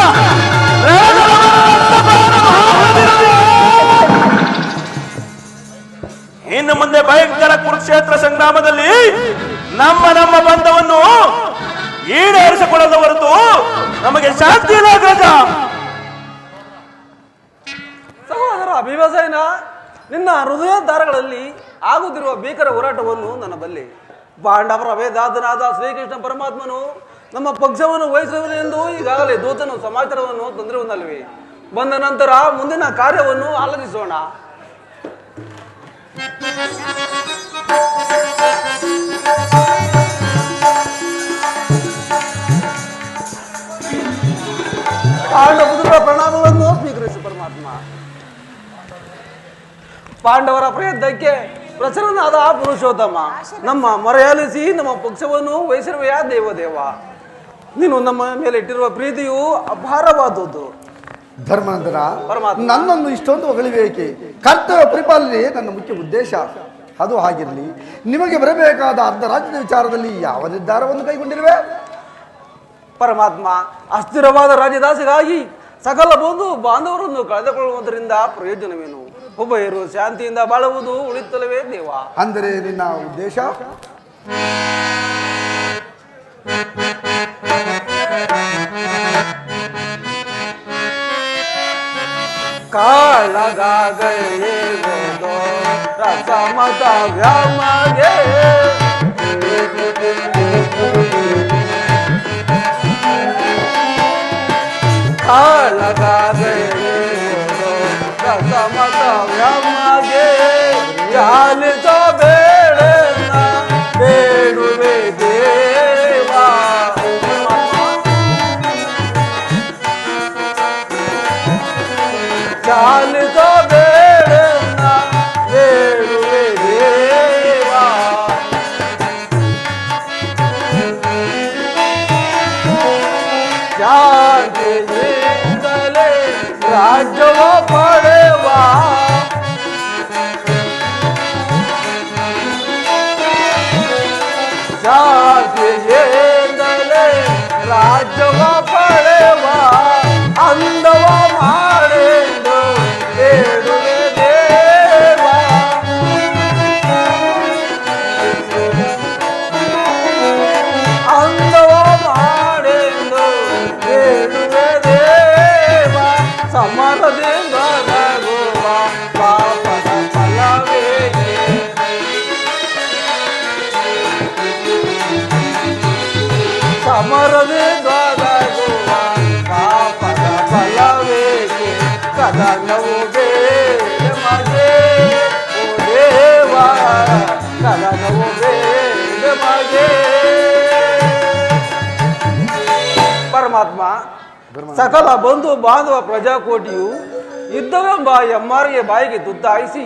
S5: ರಣದಲವರ ರಕ್ತಪಾನ ಮಾಡದಿರುವೆ. ಇನ್ನು ಮುಂದೆ ಭಯಂಕರ ಕುರುಕ್ಷೇತ್ರ ಸಂಗ್ರಾಮದಲ್ಲಿ ನಮ್ಮ ಬಂಧವನ್ನು ಈಡೇರಿಸಿಕೊಳ್ಳದ ಹೊರತು ನಮಗೆ ಶಾಂತಿ ಇಲ್ಲ ಗಜ.
S6: ಸಹೋದರ ಭೀಮಸೇನ, ನಿನ್ನ ಹೃದಯ ದಾರಗಳಲ್ಲಿ ಆಗುತ್ತಿರುವ ಭೀಕರ ಹೋರಾಟವನ್ನು ನನ್ನ ಬಲ್ಲೆ. ಪಾಂಡವರ ವೇದಾದನಾದ ಶ್ರೀಕೃಷ್ಣ ಪರಮಾತ್ಮನು ನಮ್ಮ ಪಕ್ಷವನ್ನು ವಹಿಸುವನೆಂದು ಈಗಾಗಲೇ ದೂತನು ಸಮಾಚಾರವನ್ನು ತಂದಿರುವುದಲ್ಲವೇ? ಬಂದ ನಂತರ ಮುಂದಿನ ಕಾರ್ಯವನ್ನು ಆಲೋಚಿಸೋಣ. ಪಾಂಡವರ ಪ್ರಣಾಮಗಳನ್ನು ಸ್ವೀಕರಿಸಿ ಪರಮಾತ್ಮ. ಪಾಂಡವರ ಪ್ರಯತ್ನಕ್ಕೆ ಪ್ರಚರನಾದ ಪುರುಷೋತ್ತಮ, ನಮ್ಮ ಮರೆಯಾಲಿಸಿ ನಮ್ಮ ಪಕ್ಷವನ್ನು ವಹಿಸಿರುವೆಯಾ ದೇವದೇವ. ನೀನು ನಮ್ಮ ಮೇಲೆ ಇಟ್ಟಿರುವ ಪ್ರೀತಿಯು ಅಪಾರವಾದದ್ದು.
S2: ಧರ್ಮನಂದನ,
S6: ಪರಮಾತ್ಮ.
S2: ನನ್ನನ್ನು ಇಷ್ಟೊಂದು ಹೊಗಳಿಬೇಕೆ? ಕರ್ತವ್ಯ ಪರಿಪಾಲನೆ ನನ್ನ ಮುಖ್ಯ ಉದ್ದೇಶ. ಅದು ಹಾಗಿರಲಿ, ನಿಮಗೆ ಬರಬೇಕಾದ ಅರ್ಧ ರಾಜ್ಯದ ವಿಚಾರದಲ್ಲಿ ಯಾವ ನಿರ್ಧಾರವನ್ನು ಕೈಗೊಂಡಿರುವೆ?
S6: ಪರಮಾತ್ಮ, ಅಸ್ಥಿರವಾದ ರಾಜ್ಯದಾಸೆಗಾಗಿ ಸಕಲ ಬಂಧು ಬಾಂಧವರನ್ನು ಕಳೆದುಕೊಳ್ಳುವುದರಿಂದ ಪ್ರಯೋಜನವೇನು? ಉಭಯರು ಶಾಂತಿಯಿಂದ ಬಾಳುವುದು ಉಳಿತಲವೇ ದೇವ.
S2: ಅಂದರೆ ನಿನ್ನ ಉದ್ದೇಶ?
S6: ಕಾಳಗಾಗಲೇ ರಸಮತ ವ್ಯಾಮಗೆ ಸಮತವ್ಯಮಗೆ ಚಾಲಿತ ಬೇಡನ್ನ ಬೇಡುವೆ ದೇವಾ. ಚಾಲಿತ ಬೇಡನ್ನ ಬೇಡುವೆ ದೇವಾ. ಶಾಂತಿಯಿಂದಲೇ ರಾಜ್ಯವ ಪಡೆವ ಶಾಂತಿಯಿಂದಲೇ ರಾಜ್ಯವ ಪಡೆವ ಅಂದವ ಮಾಡೆಂದು ಬೇಡುವೆ ದೇವ. ಅಂದವ ಮಾಡೆಂದು ಬೇಡುವೆ ದೇವ. ಸಮರದಿಂದ ನಗುವ ಪಾಪದ ಫಲವೇಕೆ? ಸಮರದಿಂದ ನಗುವ ಪಾಪದ ಫಲವೇಕೆ? ಕದನವು ಬೇಡ ಮಗೆ ಓ ದೇವ, ಕದನವು ಬೇಡ ಮಗೆ. ಪರಮಾತ್ಮ, ಸಕಲ ಬಂಧು ಬಾಂಧವ ಪ್ರಜಾಕೋಟಿಯು ಯುದ್ಧವೆಂಬ ಎಮ್ಮಾರಿಗೆ ಬಾಯಿಗೆ ತುತ್ತಾಯಿಸಿ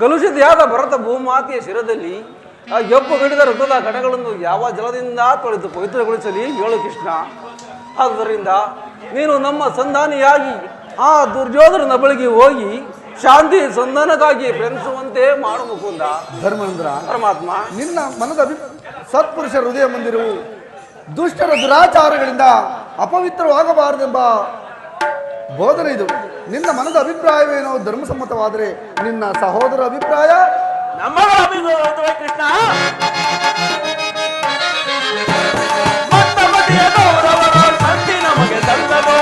S6: ಕಲುಷಿತೆಯಾದ ಭರತ ಭೂಮಾತೆಯ ಶಿರದಲ್ಲಿ ಆ ಎಪ್ಪು ಗಡಿದ ಋತುದ ಕಣಗಳನ್ನು ಯಾವ ಜಲದಿಂದ ತೊಳೆದು ಪವಿತ್ರಗೊಳಿಸಲಿ ಹೇಳು ಕೃಷ್ಣ. ಆದ್ದರಿಂದ ನೀನು ನಮ್ಮ ಸಂಧಾನಿಯಾಗಿ ಆ ದುರ್ಯೋಧನ ಬಳಿಗೆ ಹೋಗಿ ಶಾಂತಿ ಸಂಧಾನಕ್ಕಾಗಿ ಬೆಳೆಸುವಂತೆ ಮಾಡು ಮುಕುಂದ.
S2: ಧರ್ಮೇಂದ್ರ,
S6: ಪರಮಾತ್ಮ,
S2: ನಿನ್ನ ಮನದ ಸತ್ಪುರುಷ ಹೃದಯ ಮಂದಿರವು ದುಷ್ಟರ ದುರಾಚಾರಗಳಿಂದ ಅಪವಿತ್ರವಾಗಬಾರದೆಂಬ ಬೋಧನೆ ಇದು. ನಿನ್ನ ಮನದ ಅಭಿಪ್ರಾಯವೇನೋ ಧರ್ಮಸಮ್ಮತವಾದರೆ ನಿನ್ನ ಸಹೋದರ ಅಭಿಪ್ರಾಯ
S5: ನಮ್ಮಗಳ ಅಭಿಪ್ರಾಯ ಕೃಷ್ಣ. ಮತ್ತಮತಿಯ ಗೌರವರ ಸಂತಿ ನಮಗೆ ಸಲ್ಲದು.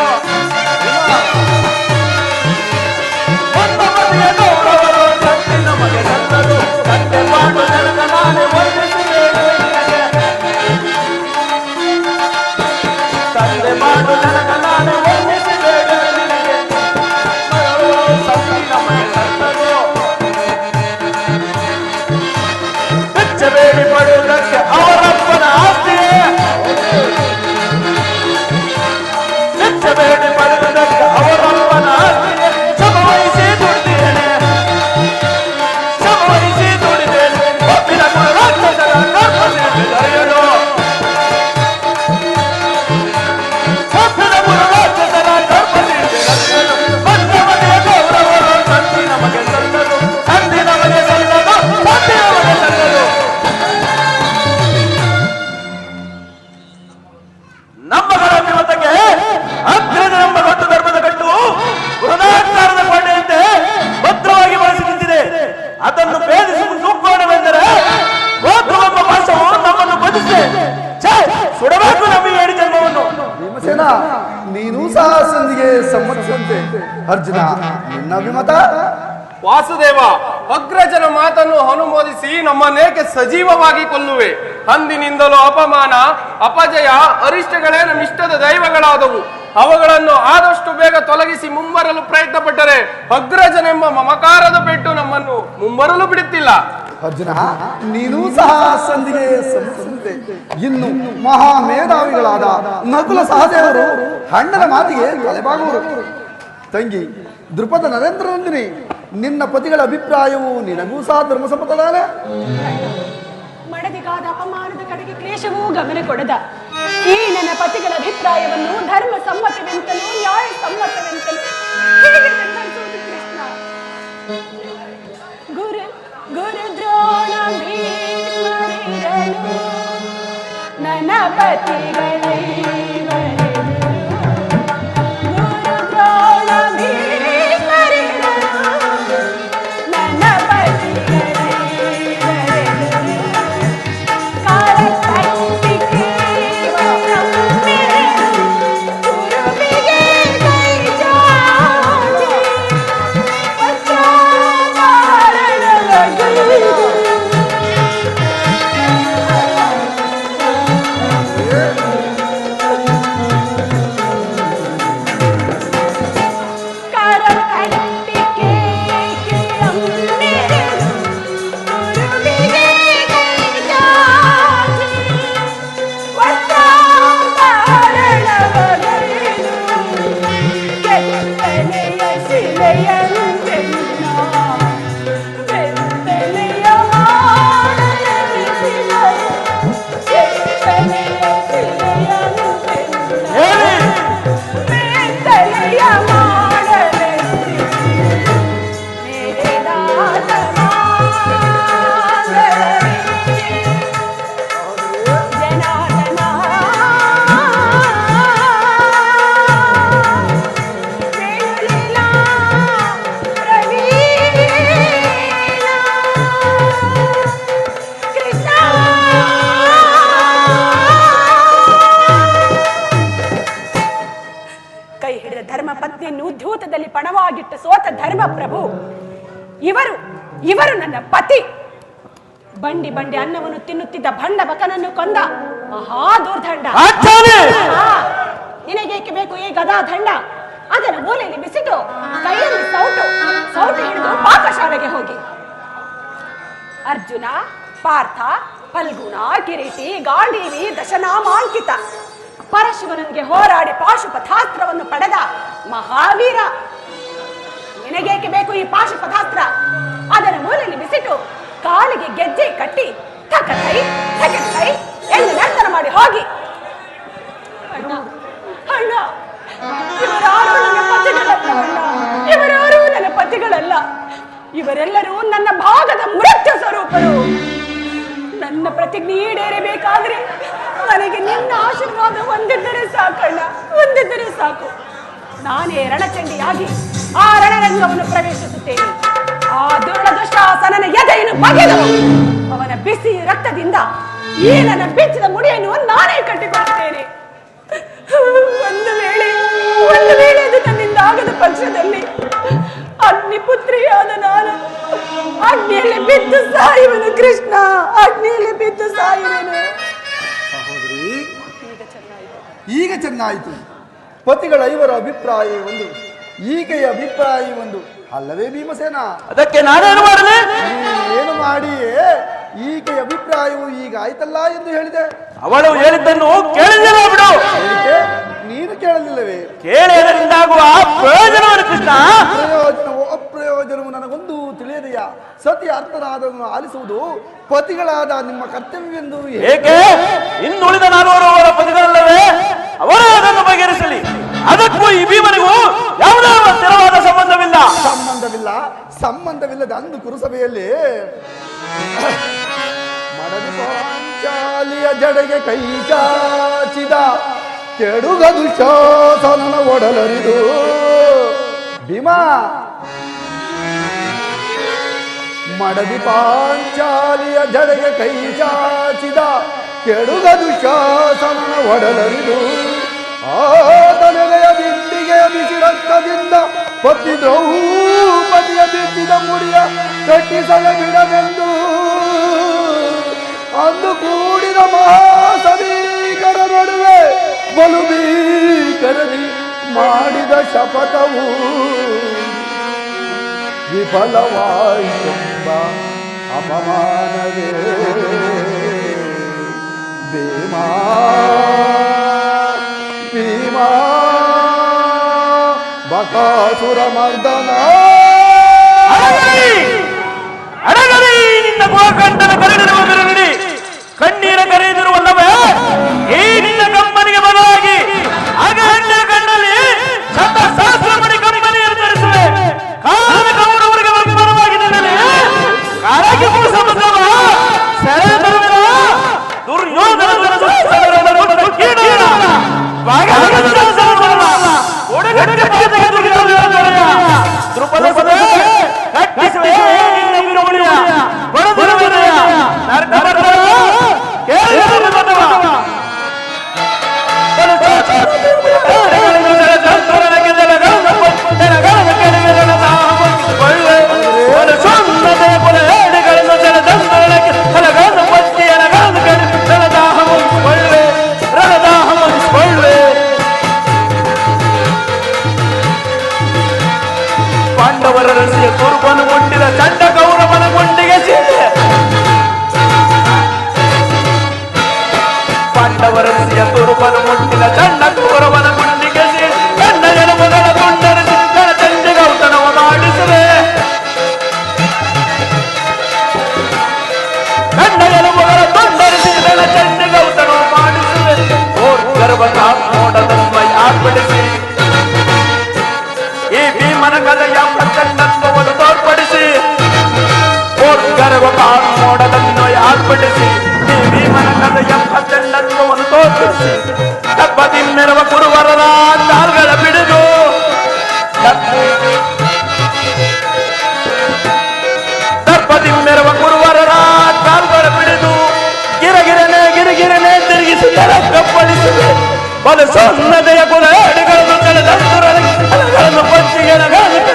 S5: ಮತ್ತಮತಿಯ ಗೌರವರ ಸಂತಿ ನಮಗೆ ಸಲ್ಲದು. ತಂದೆ ಮಾಡು ನನಗ ನಾನೇ ವಂದಿಸಬೇಕು ನಿನಗೆ. ತಂದೆ ಮಾಡು ನನಗ ನಾನೇ ವಂದಿಸಬೇಕು ನಿನಗೆ. ಸಂತಿ ನಮಗೆ ಸಲ್ಲದು. ಬೇಡಿ ಪಡೆಯುವುದಕ್ಕೆ ಅವರಪ್ಪನ ಆಸ್ತಿಯೇ. ಬೇಡಿ ಪಡೆಯುವುದಕ್ಕೆ ಅವರಪ್ಪನ ಆಸ್ತಿಯೇ. ಶ್ರಮವಹಿಸಿ ದುಡಿದೇನೆ, ಶ್ರಮವಹಿಸಿ ದುಡಿದೇನೆ. ಒಪ್ಪಿನ ಗುಣ ರಾಕ್ಷಸರ ಕರ್ಮದಿಂದ ದೊರೆಯಲು. ಒಪ್ಪಿನ ಗುಣ ರಾಕ್ಷಸರ ಕರ್ಮದಿಂದ ದೊರೆಯಲು. ಮಧ್ಯಮನೆಯ ಗೌರವರ ಸಂತಿ ನಮಗೆ ಸಲ್ಲದು. ಸಂತಿ ನಮಗೆ ಸಲ್ಲದು. ಸಂತಿ ನಮಗೆ ಸಲ್ಲದು. ನಮ್ಮಗಳ ಅಭಿಮತಕ್ಕೆ ಅಗ್ರದ ನಮ್ಮ ದೊಡ್ಡ ಧರ್ಮದ ಕಟ್ಟು ಬೃಹದಾಕಾರದ ಕೊಂಡೆಯಂತೆ ಭದ್ರವಾಗಿ ಬಳಸಿ ನಿಂತಿದೆ. ಅದನ್ನು ಭೇದಿಸಿ ನುಗ್ಗೋಣವೆಂದರೆ ಗೋತ್ರವೆಂಬ ಪಾಶವು ನಮ್ಮನ್ನು ಬಂಧಿಸಿದೆ. ಸುಡಬೇಕು ನಮ್ಮ ಏಡಿ ಜನ್ಮವನ್ನು.
S2: ಭೀಮಸೇನ, ನೀನೂ ಸಹ ಸಂಧಿಗೆ ಸಮ್ಮತಿಸಂತೆ. ಅರ್ಜುನ, ನಿನ್ನ ಅಭಿಮತ?
S7: ವಾಸುದೇವ, ಅಗ್ರಜನ ಮಾತನ್ನು ಅನುಮೋದಿಸಿ ನಮ್ಮನ್ನೇಕೆ ಸಜೀವವಾಗಿ ಕೊಲ್ಲುವೆ? ಅಂದಿನಿಂದಲೂ ಅಪಮಾನ, ಅಪಜಯ, ಅರಿಷ್ಟಗಳೇ ನಮ್ಮಿಷ್ಟದ ದೈವಗಳಾದವು. ಅವುಗಳನ್ನು ಆದಷ್ಟು ಬೇಗ ತೊಲಗಿಸಿ ಮುಂಬರಲು ಪ್ರಯತ್ನ ಪಟ್ಟರೆ ಅಗ್ರಜನೆಂಬ ಮಮಕಾರದ ಪೆಟ್ಟು ನಮ್ಮನ್ನು ಮುಂಬರಲು ಬಿಡುತ್ತಿಲ್ಲ.
S2: ಅರ್ಜುನ, ನೀನೂ ಸಹ ಸಂಧಿಗೆ ಸಮ್ಮತಿಸಂತೆ. ಇನ್ನು ಮಹಾ ಮೇಧಾವಿಗಳಾದ ನಕುಲ ಸಹದೇವರು ಅಣ್ಣನ ಮಾತಿಗೆ ತಲೆಬಾಗುವರು. ತಂಗಿ ದೃಪದ ನರೇಂದ್ರನಂದಿನಿ, ನಿನ್ನ ಪತಿಗಳ ಅಭಿಪ್ರಾಯವು ನಿನಗೂ ಸಹ ಧರ್ಮಸಮ್ಮತದಾನೆ?
S3: ಮಡದಿಗಾದ ಅಪಮಾನದ ಕಡೆಗೆ ಕ್ಲೇಶವೂ ಗಮನ ಕೊಡದ ಈ ನನ್ನ ಪತಿಗಳ ಅಭಿಪ್ರಾಯವನ್ನು ಧರ್ಮ ಸಮ್ಮತವೆಂತಲೂ ನ್ಯಾಯ ಸಮ್ಮತವೆಂತಲೂ ಹೇಗೆ ನಿರ್ಧರಿಸುವುದು ಕೃಷ್ಣ? ಗುರು ಗುರುದ್ರೋಣ ಭೀಷ್ಮರಿರಲು ನನ್ನ ಪತಿಗಳೇ ಗುರುದ್ರೋಣ ಸತ್ತ ಧರ್ಮ ಪ್ರಭು. ಇವರು ನನ್ನ ಪತಿ. ಬಂಡಿ ಬಂಡಿ ಅನ್ನವನ್ನು ತಿನ್ನುತ್ತಿದ್ದ ಭಂಡ ಬಕನನ್ನು ಕೊಂದ ಮಹಾ ದುರ್ದಂಡ. ನಿನಗೇಕೆ ಬೇಕು ಈ ಗದಾ ದಂಡ? ಅದರ ಮೂಲೆಯಲ್ಲಿ ಬಿಸಿದು ಕೈಯಲ್ಲಿ ಸೌಟು ಹಿಡಿದು ಪಾಕಶಾಲೆಗೆ ಹೋಗಿ. ಅರ್ಜುನ, ಪಾರ್ಥ, ಫಲ್ಗುಣ, ಕಿರೀಟಿ, ಗಾಂಡೀವಿ, ದಶನಾಮಾಂಕಿತ ಪರಶಿವನಿಗೆ ಹೋರಾಡಿ ಪಾಶುಪಥಾಸ್ತ್ರವನ್ನು ಪಡೆದ ಮಹಾವೀರ. ನಿನಗೇಕೆ ಬೇಕು ಈ ಪಾಶುಪಥಾಸ್ತ್ರ? ಅದರ ಮೂಲೆಯಲ್ಲಿ ಬಿಸಿಟ್ಟು ಕಾಲಿಗೆ ಗೆಜ್ಜೆ ಕಟ್ಟಿ ತಕತೈ ತಕತೈ ಎಂದು ನರ್ತನ ಮಾಡಿ ಹೋಗಿ. ಅಣ್ಣ ಅಣ್ಣ, ಇವರಾರು ನನ್ನ ಪತಿಗಳಲ್ಲ ಅಣ್ಣ, ಇವರಾರು ನನ್ನ ಪತಿಗಳಲ್ಲ. ಇವರೆಲ್ಲರೂ ನನ್ನ ಭಾಗದ ಮೃತ್ಯು ಸ್ವರೂಪರು. ನನ್ನ ಪ್ರತಿಜ್ಞೆ ಈಡೇರಬೇಕಾದ್ರೆ ನನಗೆ ನಿನ್ನ ಆಶೀರ್ವಾದ ಒಂದಿದ್ದರೆ ಸಾಕಣ್ಣ, ಒಂದಿದ್ದರೆ ಸಾಕು. ನಾನೇ ರಣಚಂಡಿಯಾಗಿ ಆ ರಣರಂಗವನ್ನು ಪ್ರವೇಶಿಸುತ್ತೇನೆ. ಆ ದುಷ್ಟನ ಎದೆಯನ್ನು ಬಗೆದು ಅವನ ಬಿಸಿ ರಕ್ತದಿಂದ ಈ ನನ್ನ ಬೆಚ್ಚಿದ ಮುಡಿಯನ್ನು ನಾನೇ ಕಟ್ಟಿಕೊಳ್ಳುತ್ತೇನೆ. ಒಂದು ವೇಳೆ ಅದು ನನ್ನಿಂದ ಆಗದ ಪಕ್ಷದಲ್ಲಿ ಅಗ್ನಿಪುತ್ರಿಯಾದ ನಾನು ಅಗ್ನಿಯಲ್ಲಿ ಬಿದ್ದು ಸಾಯುವನು. ಕೃಷ್ಣ, ಅಗ್ನಿಯಲ್ಲಿ ಬಿದ್ದು ಸಾಯುವನು.
S2: ಸಹೋದರಿ, ಈಗ ಚೆನ್ನಾಯಿತು. ಪತಿಗಳ ಇವರ ಅಭಿಪ್ರಾಯ ಒಂದು, ಈಕೆಯ ಅಭಿಪ್ರಾಯ ಒಂದು ಅಲ್ಲವೇ ಭೀಮಸೇನ?
S5: ಅದಕ್ಕೆ ನಾನೇನು ಮಾಡಲಿ?
S2: ಏನು ಮಾಡಿಯೇ ಈಕೆಯ ಅಭಿಪ್ರಾಯವು ಈಗ ಆಯ್ತಲ್ಲ ಎಂದು ಹೇಳಿದೆ.
S5: ಅವಳು ಹೇಳಿದ್ದನ್ನು ಕೇಳಿದಿಲ್ಲ ಬಿಡು.
S2: ನೀನು ಕೇಳಲಿಲ್ಲವೇ?
S5: ಕೇಳಿದರಿಂದಾಗುವ ಪ್ರಯೋಜನವನ್ನು ಕೃಷ್ಣ.
S2: ಪ್ರಯೋಜನವೋ ಅಪ್ರಯೋಜನವು ನನಗೊಂದು ತಿಳಿಯದೆಯಾ? ಸತಿ ಅರ್ಥನಾದನ್ನು ಆಲಿಸುವುದು ಪತಿಗಳಾದ ನಿಮ್ಮ ಕರ್ತವ್ಯವೆಂದು.
S5: ಏಕೆ? ಇನ್ನುಳಿದ 400 ಪತಿಗಳಲ್ಲವೇ? ಅವರೇ ಅದನ್ನು ಬಗೆಹರಿಸಲಿ. ಅದಕ್ಕೂ ಈ ಭೀಮನಿಗೂ ಯಾವುದೇ ಸ್ಥಿರವಾದ
S2: ಸಂಬಂಧವಿಲ್ಲದ ಅಂದು ಕುರುಸಭೆಯಲ್ಲಿ ಮಡದಿ ಪಾಂಚಾಲಿಯ ಜಡೆಗೆ ಕೈ ಚಾಚಿದ ಕೆಡುಗ ದುಶಾಸನನ ಒಡಲರಿದು. ಭೀಮ, ಮಡದಿ ಪಾಂಚಾಲಿಯ ಜಡೆಗೆ ಕೈ ಚಾಚಿದ ಕೆಡುಗ ದುಶಾಸನನ ಒಡಲರಿದು. ಆ ತಲೆಯ ಬಿಂದಿಗೆಯ ಬಿಸಿ ರಕ್ತದಿಂದ ಪತಿ ದ್ರೌಪದಿಯ ಬಿದ್ದಿದ ಮುಡಿಯ ಕಟ್ಟಿಸಲು ಬಿಡದೆಂದು ಅಂದು ಕೂಡಿದ ಮಹಾಸಭೀಕರ ನಡುವೆ ಬಲು ಭೀಕರದಿ ಮಾಡಿದ ಶಪಥವು ವಿಫಲವಾಯಿತೆಂಬ ಅಪಮಾನವೇ. ಭೀಮಾ ಭೀಮಾ ಬಕಾಸುರ ಮರ್ದನ.
S5: ಅಡಗಲಿ ನಿನ್ನ ಗೋಕಂಠನ ಕರೆದಿರುವ ಬಿರುಗಡಿ ಕಣ್ಣೀರ ಕರೆದಿರುವಲ್ಲವೇ? ಈ ನಿನ್ನ ಕಂಪನಿಗೆ ಬದಲಾಗಿ ಆಗ ಹೆಣ್ಣಿನ ಕಣ್ಣಲ್ಲಿ ಶತಸಹಸ್ರ ಮಣಿ ಕಂಪನಿಯನ್ನು ತರಿಸುವೆ. ಕಾಲ ಕೌರವರಿಗೆ ಬರವಾಗಿ ನಿಲ್ಲಲಿ. ಕಾಲಕ್ಕೆ ಮುಗಿಸಬಲ್ಲವ ಸೆರೆ ತರುವಿನ ದುರ್ಯೋಧನ ಪಾಂಡವರ ರಸಿಯ ಕುರುಬನು ಮುಟ್ಟಿದ ಚಂಡ ಕೌರವನ ಗುಂಡಿಗೆ ಸೀತೆ. ಪಾಂಡವರ ರಸಿಯ ಕುರುಬನು ಮುಟ್ಟಿದ ಚಂಡ ಕೌರವನ ಗುಂಡಿಗೆ ಸೀತೆ. ಕಣ್ಣ ಎಲುಬುಗಳ ತುಂಡರಿಸಿ ಚಂಡಿಗೌತನವ ಮಾಡಿಸುವೆ. ಕಣ್ಣ ಎಲುಬುಗಳ ತುಂಡರಿಸಿ ಚಂಡಿಗೌತನವ ಮಾಡಿಸುವೆ. ಗರ್ಭದ ಮೋಡದನ್ವ ಯಾರ್ಪಡಿಸಿ ಈ ಭೀಮನ ಕಲೆಯ ಪ್ರಚಂಡತ್ವವನ್ನು ತೋರ್ಪಡಿಸಿ. ಮೋಡದನ್ನು ಯಾರ್ಪಡಿಸಿ ಈ ಭೀಮನ ಕಲೆಯ ಪ್ರಚಂಡತ್ವವನ್ನು ತೋರ್ಪಡಿಸಿ. ದಬ್ಬದಿಮ್ಮೆರವ ಕುರುವರರ ಕಾಲ್ಗಳ ಬಿಡಿದು ದಬ್ಬದಿಮ್ಮೆರವ ಕುರುವರರ ಕಾಲ್ಗಳ ಬಿಡಿದು ಗಿರಗಿರನೆ ತಿರುಗಿಸಿ ಕಪ್ಪಳಿಸಿದೆ. ಬಲು ಸೊನ್ನದೆಯ ಕುಲಗಳನ್ನು ಕಳೆದಂತುರಗಳನ್ನು ಪಚ್ಚಿಗೆ ನಗಗಳನ್ನು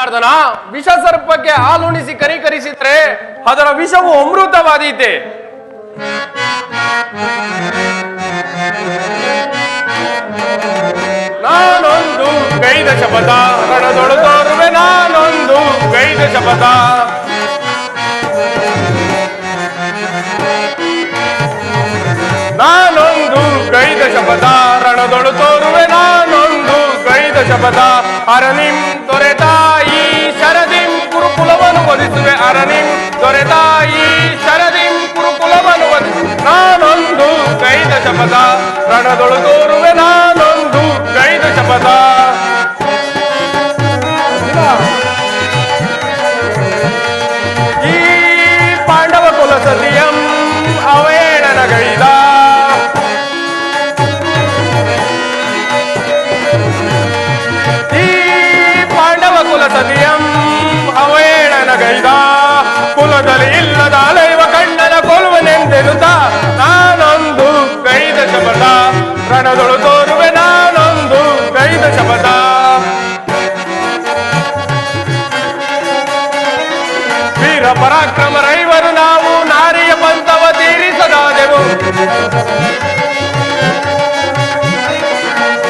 S7: ಜನಾರ್ದನ, ವಿಷ ಸರ್ಪಕ್ಕೆ ಹಾಲುಣಿಸಿ ಕನಿಕರಿಸಿದರೆ ಅದರ ವಿಷವು ಅಮೃತವಾದೀತೆ. ನಾನೊಂದು ಗೈದ ಶಪಥ ರಣದೊಳು ತೋರುವೆ, ನಾನೊಂದು ಗೈದ ಶಪಥ. ನಾನೊಂದು ಗೈದ ಶಪಥ ರಣದೊಳು ತೋರುವೆ, ನಾನೊಂದು ಗೈದ ಶಪಥ. ಅರನಿಂ ದೊರೆತಾಯಿ ಶರದಿಂ ಕುರುಕುಲವನ್ನು ವಧಿಸುವೆ, ಅರನಿಂ ದೊರೆತಾಯಿ ಶರದಿಂ ಕುರುಕುಲವನ್ನು ವಧಿಸುವೆ. ನಾನೊಂದು ಗೈದ ಶಪಥ ರಣದೊಳು ತೋರುವೆ, ನಾನೊಂದು ಗೈದ ಶಪಥ. ಈ ಪಾಂಡವ ಕುಲ ಸತಿಯಂ ಅವೇಣನ ಗೈದ, ಈ ಪಾಂಡವ ಕುಲ ಸತಿಯಂ ಅವೇಣನ ಗೈದ. ಕುಲದಲ್ಲಿ ಇಲ್ಲದ ಅಲೈವ ಕಣ್ಣನ ಕೊಲ್ಲುವನೆಂದೆನುತ ನಾನೊಂದು ಗೈದ ಶಪಥ ರಣದೊಳು ತೋರುವೆ, ನಾನೊಂದು ಗೈದ ಶಪಥ. ವೀರ ಪರಾಕ್ರಮ ರೈವರು ನಾವು ನಾರಿಯ ಪಂಥವ ತೀರಿಸದಾದೆವು,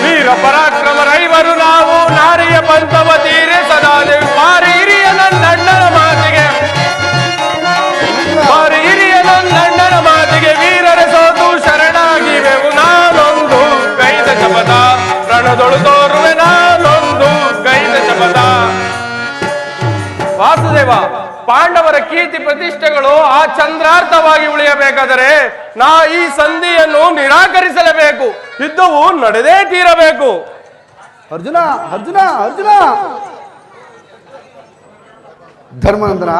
S7: ವೀರ ಪರಾಕ್ರಮ ರೈವರು ನಾವು ನಾರಿಯ ಪಂಥವ ತೀರಿಸದಾದೆವು. ಬಾರಿ ಹಿರಿಯ ನನ್ನಣ್ಣನ ಮಾತಿಗೆ, ಬಾರಿ ಹಿರಿಯ ನನ್ನಣ್ಣನ ಮಾತಿಗೆ ವೀರರ ಸೋತು ಶರಣಾಗಿವೆವು. ನಾನೊಂದು ಗೈದ ಶಪಥ ರಣದೊಳು ತೋರುವೆ, ನಾನೊಂದು ಗೈದ ಶಪಥ. ವಾಸುದೇವ, ಪಾಂಡವರ ಕೀರ್ತಿ ಪ್ರತಿಷ್ಠೆಗಳು ಆ ಚಂದ್ರಾರ್ಥವಾಗಿ ಉಳಿಯಬೇಕಾದರೆ ನಾ ಈ ಸಂಧಿಯನ್ನು ನಿರಾಕರಿಸಲೇಬೇಕು. ಯುದ್ಧವು ನಡೆದೇ ತೀರಬೇಕು.
S2: ಅರ್ಜುನ ಅರ್ಜುನ ಅರ್ಜುನ ಧರ್ಮನಂದನ,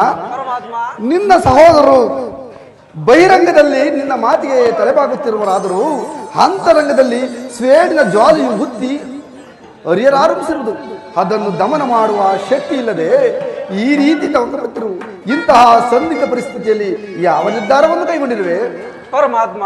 S2: ನಿನ್ನ ಸಹೋದರರು ಬಹಿರಂಗದಲ್ಲಿ ನಿನ್ನ ಮಾತಿಗೆ ತಲೆಬಾಗುತ್ತಿರುವರಾದರೂ ಅಂತರಂಗದಲ್ಲಿ ಸ್ವೇಡಿನ ಜ್ವಾಲೆಯು ಹುತ್ತಿ ಅರಿಯಲಾರಂಭಿಸಿರುವುದು. ಅದನ್ನು ದಮನ ಮಾಡುವ ಶಕ್ತಿ ಇಲ್ಲದೆ ಈ ರೀತಿ ತಗೊಂಡಿರು. ಇಂತಹ ಸಂದಿಗ್ಧ ಪರಿಸ್ಥಿತಿಯಲ್ಲಿ ಯಾವ ನಿರ್ಧಾರವನ್ನು ಕೈಗೊಂಡಿರುವೆ?
S6: ಪರಮಾತ್ಮ,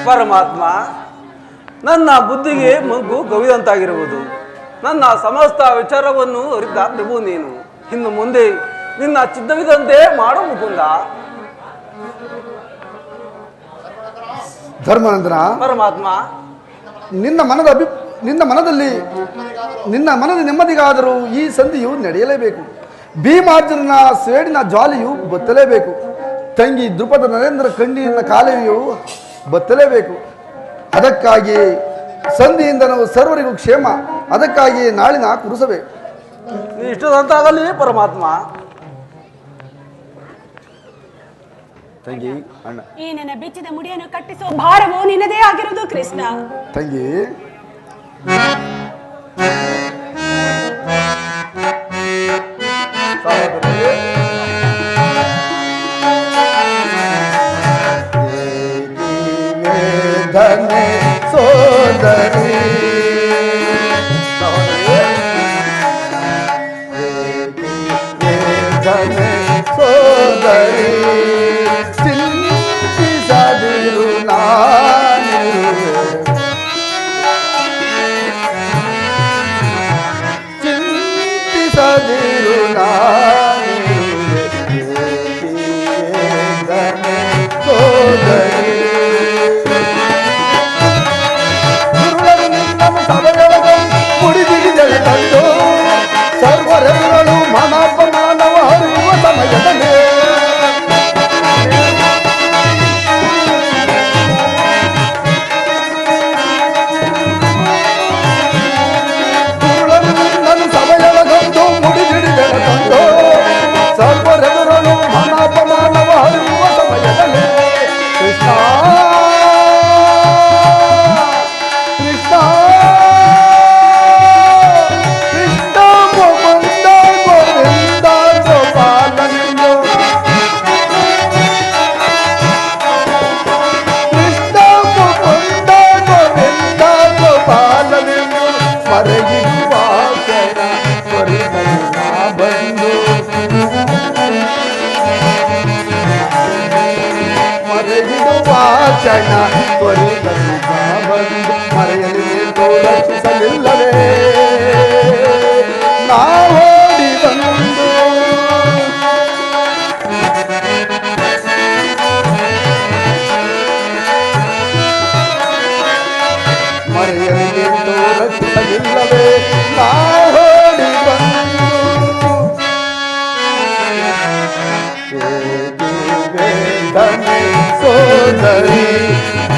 S6: ಪರಮಾತ್ಮ, ನನ್ನ ಬುದ್ಧಿಗೆ ಮಗ್ಗು ಗವಿದಂತಾಗಿರುವುದು. ನನ್ನ ಸಮಸ್ತ ವಿಚಾರವನ್ನು ಅರಿತ ಪ್ರಭು ನೀನು. ಇನ್ನು ಮುಂದೆ ನಿನ್ನ ಚಿತ್ತವಿದಂತೆ ಮಾಡೋ ಮುಕುಂದ.
S2: ಧರ್ಮಾನಂದನ,
S6: ಪರಮಾತ್ಮ,
S2: ನಿನ್ನ ಮನದಲ್ಲಿ ನಿನ್ನ ಮನದ ನೆಮ್ಮದಿಗಾದರೂ ಈ ಸಂಧಿಯು ನಡೆಯಲೇಬೇಕು. ಭೀಮಾರ್ಜುನನ ಸೇಡಿನ ಜ್ವಾಲೆಯು ಬತ್ತಲೇಬೇಕು. ತಂಗಿ ದ್ರುಪದ ನರೇಂದ್ರ ಕಣ್ಣಿನ ಕಾಲುವೆಯು ಬತ್ತಲೇಬೇಕು. ಅದಕ್ಕಾಗಿ ಸಂಧಿಯಿಂದ ನಾವು ಸರ್ವರಿಗೂ ಕ್ಷೇಮ. ಅದಕ್ಕಾಗಿ ನಾಳಿನ ಕುರುಸಬೇಕು.
S6: ನೀ ಇಷ್ಟದಂತಾಗಲಿ ಪರಮಾತ್ಮ.
S2: ತಂಗಿ, ಅಣ್ಣ,
S3: ಈ ನನ್ನ ಬೆಚ್ಚಿದ ಮುಡಿಯನ್ನು ಕಟ್ಟಿಸುವ ಭಾರವು ನಿನ್ನದೇ ಆಗಿರುವುದು ಕೃಷ್ಣ.
S2: ತಂಗಿ, ಧನೆ ಸೋದರಿ ಧನೆ ಸೋದರಿ ಚಿಂತಿಸದಿರು ಚಿಂತಿಸದಿರು ಧನೆ ಸೋದರಿ ತಂದು ಸರ್ವರೆಲ್ಲರೂ ಮಾನವ ಹರಿಯುವ ಸಮಯದಲ್ಲಿ ನನ್ನ ಸಭೆಯೊಳಗೊಂದು ಮುಡಿಗಿಡಿದೆಳ ತಂದು ಸರ್ವರೆಲ್ಲರೂ ಮಾನವ ಹರಿಯುವ ಸಮಯದಲ್ಲಿ ಕೃಷ್ಣ ಕ್ಷಣ ಮರೆಯಲಿ ರಕ್ಷಿಸಲಿಲ್ಲವೇ ನಾವೋಡಿ ಬಂದು ಮರೆಯಲಿ ರಕ್ಷಿಸಲಿಲ್ಲವೇ ನಾವೋಡಿ ಬಂದು ಸೋದರಿ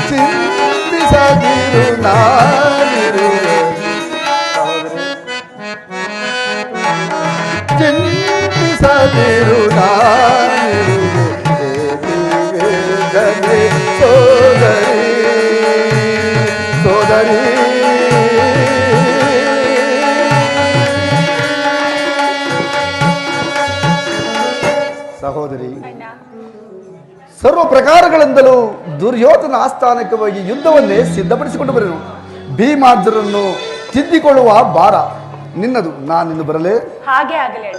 S2: ಚಿಂತಿಸದಿರು ನಾನಿರುವೆ ಚಿಂತಿಸದಿರು ನಾನಿರುವೆ ಸೋದರಿ ಸೋದರಿ ಸಹೋದರಿ, ಸರ್ವ ಪ್ರಕಾರಗಳಿಂದಲೂ ದುರ್ಯೋಧನ ಆಸ್ಥಾನಕ್ಕೆ ಹೋಗಿ ಯುದ್ಧವನ್ನೇ ಸಿದ್ಧಪಡಿಸಿಕೊಂಡು ಬರೆನು. ಭೀಮಾರ್ಜುನನ್ನು ತಿದ್ದಿಕೊಳ್ಳುವ ಭಾರ ನಿನ್ನದು. ನಾನಿನ್ನು ಬರಲೇ?
S3: ಹಾಗೆ ಆಗಲಿ.